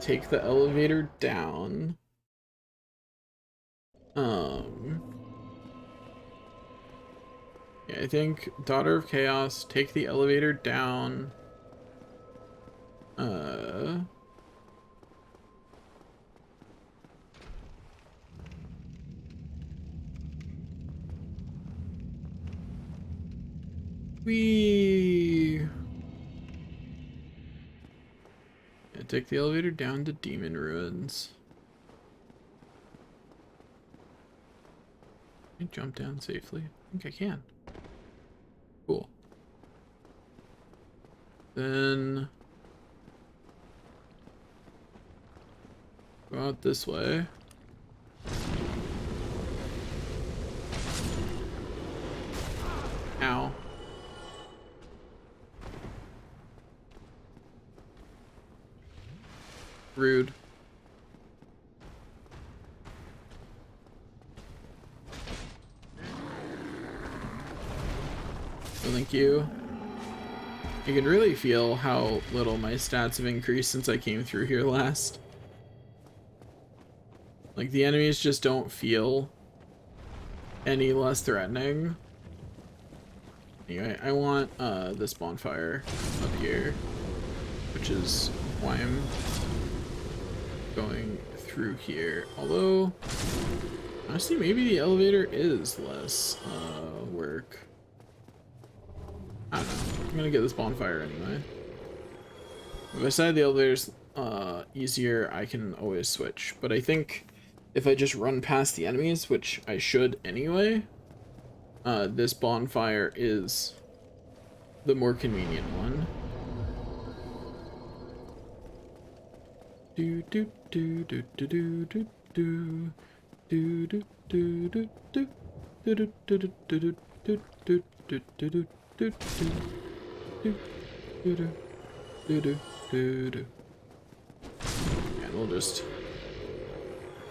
take the elevator down. Yeah, I think Daughter of Chaos, take the elevator down. Yeah, take the elevator down to Demon Ruins. Can I jump down safely? I think I can. Cool. Then go out this way. Ow. Rude. Oh, thank you. You can really feel how little my stats have increased since I came through here last. Like, the enemies just don't feel any less threatening. Anyway, I want this bonfire up here, which is why I'm going through here. Although, honestly, maybe the elevator is less work. I don't know. I'm gonna get this bonfire anyway. If I decide the elevator's easier, I can always switch. But I think if I just run past the enemies, which I should anyway, this bonfire is the more convenient one. Do do do do do do do do do do do do do do do do do do do do and we'll just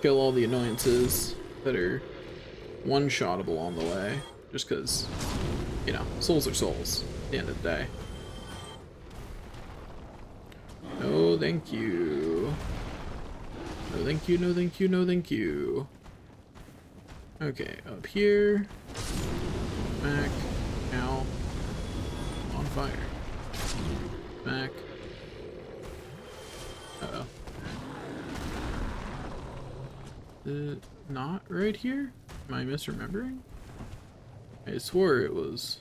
kill all the annoyances that are one-shottable on the way, just because, you know, souls are souls at the end of the day. No thank you. No thank you, no thank you, no thank you. Okay, up here. Back. Ow. On fire. Back. Uh-oh. Not right here? Am I misremembering? I swore it was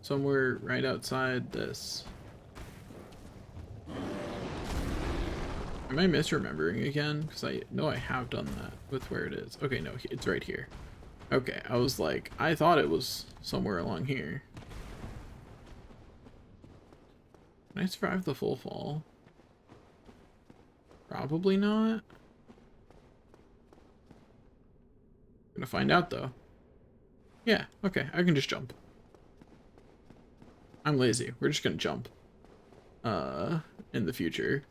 somewhere right outside this. Am I misremembering again? Because I know I have done that with where it is. Okay, no, it's right here. Okay, I was like, I thought it was somewhere along here. Can I survive the full fall? Probably not. Gonna find out though. Yeah, okay, I can just jump. I'm lazy. We're just gonna jump. In the future.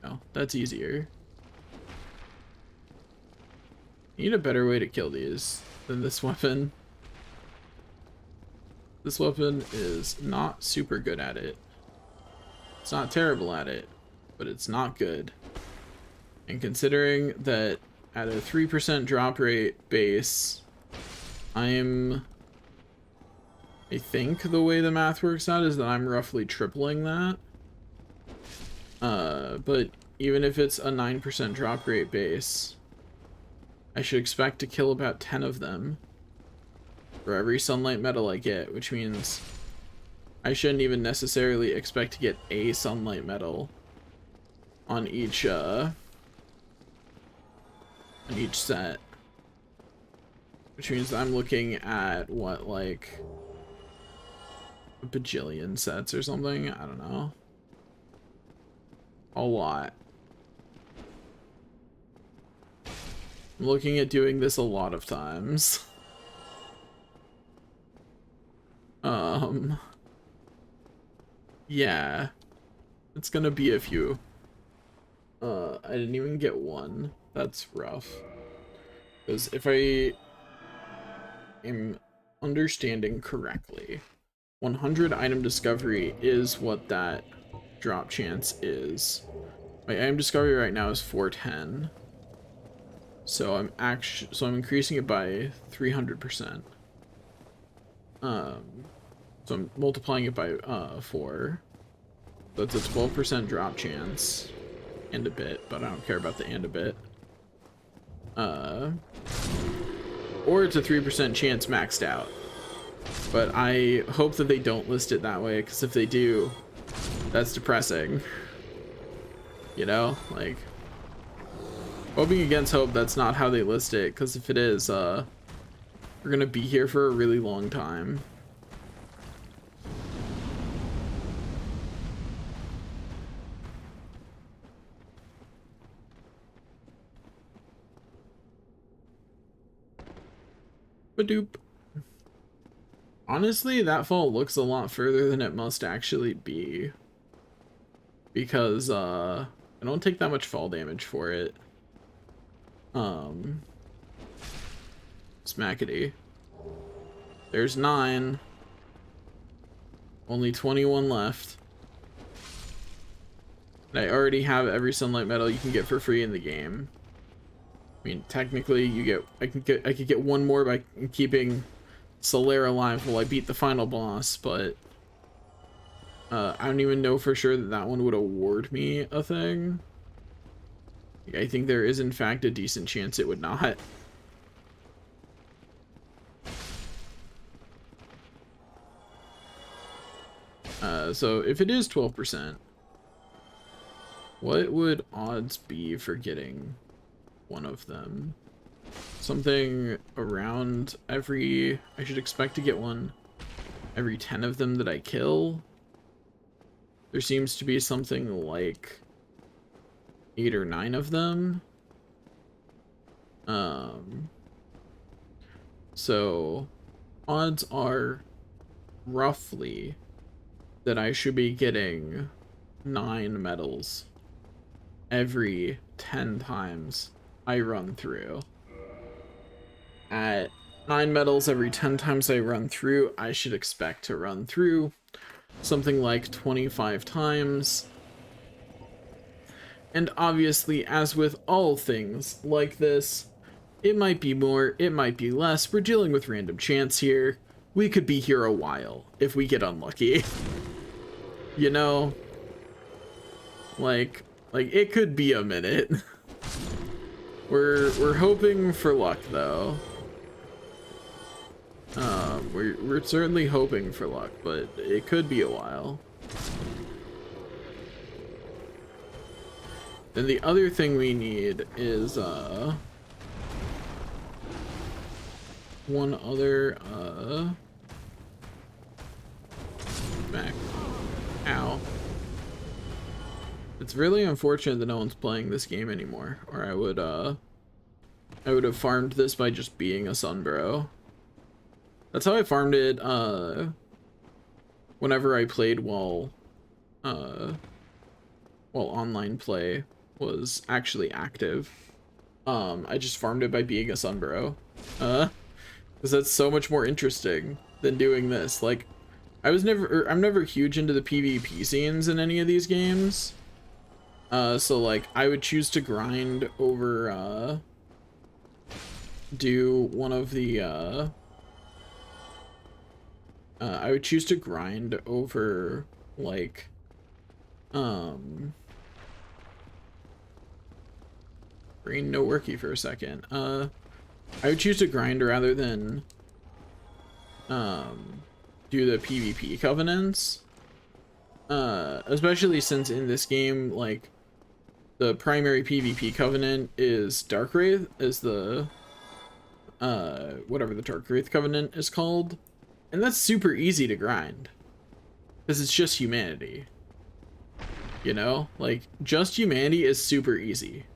No, that's easier. Need a better way to kill these than this weapon. This weapon is not super good at it. It's not terrible at it, but it's not good. And considering that at a 3% drop rate base, I think the way the math works out is that I'm roughly tripling that. But even if it's a 9% drop rate base, I should expect to kill about 10 of them for every sunlight medal I get, which means I shouldn't even necessarily expect to get a sunlight medal on each set, which means I'm looking at what, like a bajillion sets or something. I don't know, a lot. I'm looking at doing this a lot of times. Yeah, it's gonna be a few. I didn't even get one. That's rough. Because if I am understanding correctly, 100 item discovery is what that drop chance is. My item discovery right now is 410. So I'm increasing it by 300%. So I'm multiplying it by 4. So it's a 12% drop chance and a bit, but I don't care about the and a bit. Or it's a 3% chance maxed out. But I hope that they don't list it that way, because if they do, that's depressing. You know, like, hoping against hope that's not how they list it, because if it is, we're gonna be here for a really long time. Badoop. Honestly, that fall looks a lot further than it must actually be. Because, I don't take that much fall damage for it. Smackety. There's 9. Only 21 left. And I already have every sunlight medal you can get for free in the game. I mean, technically, I could get one more by keeping Solaire alive while I beat the final boss, but I don't even know for sure that that one would award me a thing. I think there is in fact a decent chance it would not. So if it is 12%, what would odds be for getting one of them? Something around every... I should expect to get one every 10 of them that I kill. There seems to be something like 8 or 9 of them. So odds are roughly that I should be getting 9 medals every 10 times I run through. At 9 medals every 10 times I run through, I should expect to run through something like 25 times. And obviously, as with all things like this, it might be more, it might be less. We're dealing with random chance here. We could be here a while if we get unlucky. You know? Like it could be a minute. We're hoping for luck though. We're certainly hoping for luck, but it could be a while. Then the other thing we need is one other back. Ow. It's really unfortunate that no one's playing this game anymore, or I would have farmed this by just being a Sunbro. That's how I farmed it whenever I played while online play was actually active. I just farmed it by being a Sunbro. Because that's so much more interesting than doing this. Like, I'm never huge into the PvP scenes in any of these games. So like I would choose to grind over do one of the I would choose to grind over like brain no worky for a second. I would choose to grind rather than do the PvP covenants. Especially since in this game, like, the primary PvP covenant is Darkwraith, is the whatever the Darkwraith covenant is called. And that's super easy to grind. Because it's just humanity. You know? Like, just humanity is super easy.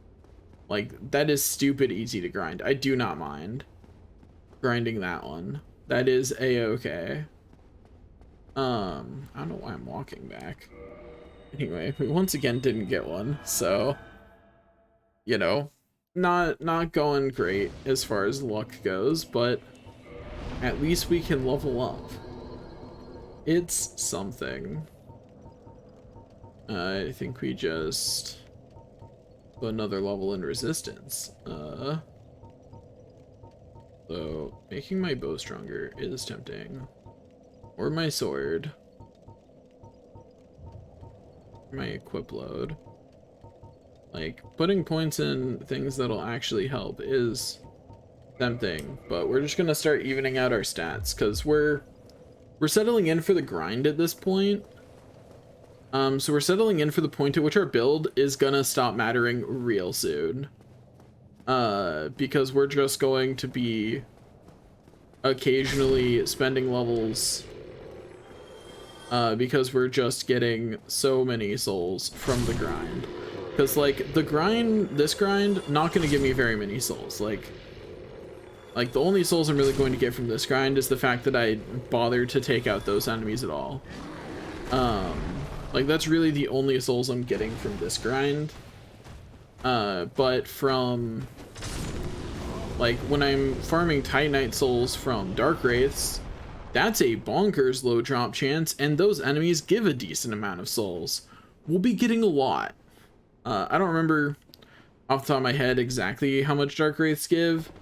Like, that is stupid easy to grind. I do not mind grinding that one. That is a-okay. I don't know why I'm walking back. Anyway, we once again didn't get one, so, you know, not going great as far as luck goes, but at least we can level up. It's something. I think we just go another level in resistance. So making my bow stronger is tempting. Or my sword. My equip load. Like, putting points in things that'll actually help is tempting, but we're just gonna start evening out our stats, because we're settling in for the grind at this point. So we're settling in for the point at which our build is gonna stop mattering real soon. Because we're just going to be occasionally spending levels because we're just getting so many souls from the grind. Because, like, this grind, not going to give me very many souls. Like, the only souls I'm really going to get from this grind is the fact that I bothered to take out those enemies at all. Like, that's really the only souls I'm getting from this grind. But from, like, when I'm farming Titanite souls from Dark Wraiths, that's a bonkers low drop chance, and those enemies give a decent amount of souls. We'll be getting a lot. I don't remember off the top of my head exactly how much Dark Wraiths give,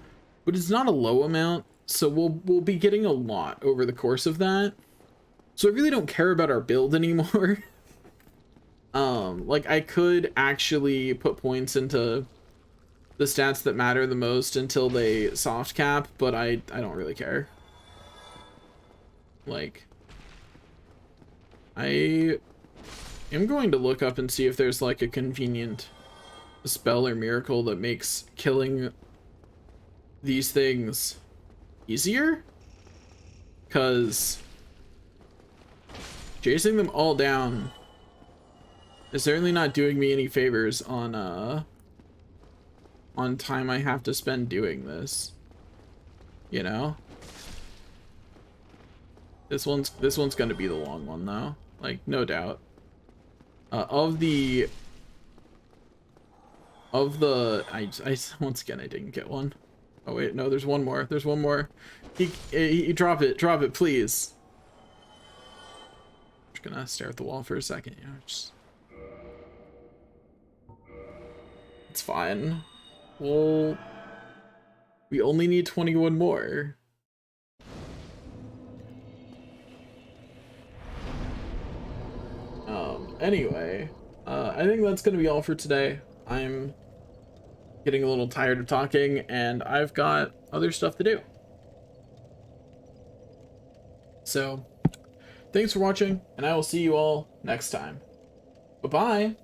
but it's not a low amount, so we'll be getting a lot over the course of that. So I really don't care about our build anymore. Like, I could actually put points into the stats that matter the most until they soft cap, but I don't really care. Like, I am going to look up and see if there's like a convenient spell or miracle that makes killing these things easier, because chasing them all down is certainly not doing me any favors on time I have to spend doing this, you know. This one's gonna be the long one though, like, no doubt. Of the once again I didn't get one. Oh wait, no, there's one more. There's one more. He drop it, please. I'm just gonna stare at the wall for a second. You know, just, it's fine. Well, we only need 21 more. Anyway, I think that's gonna be all for today. I'm getting a little tired of talking, and I've got other stuff to do. So, thanks for watching, and I will see you all next time. Bye-bye!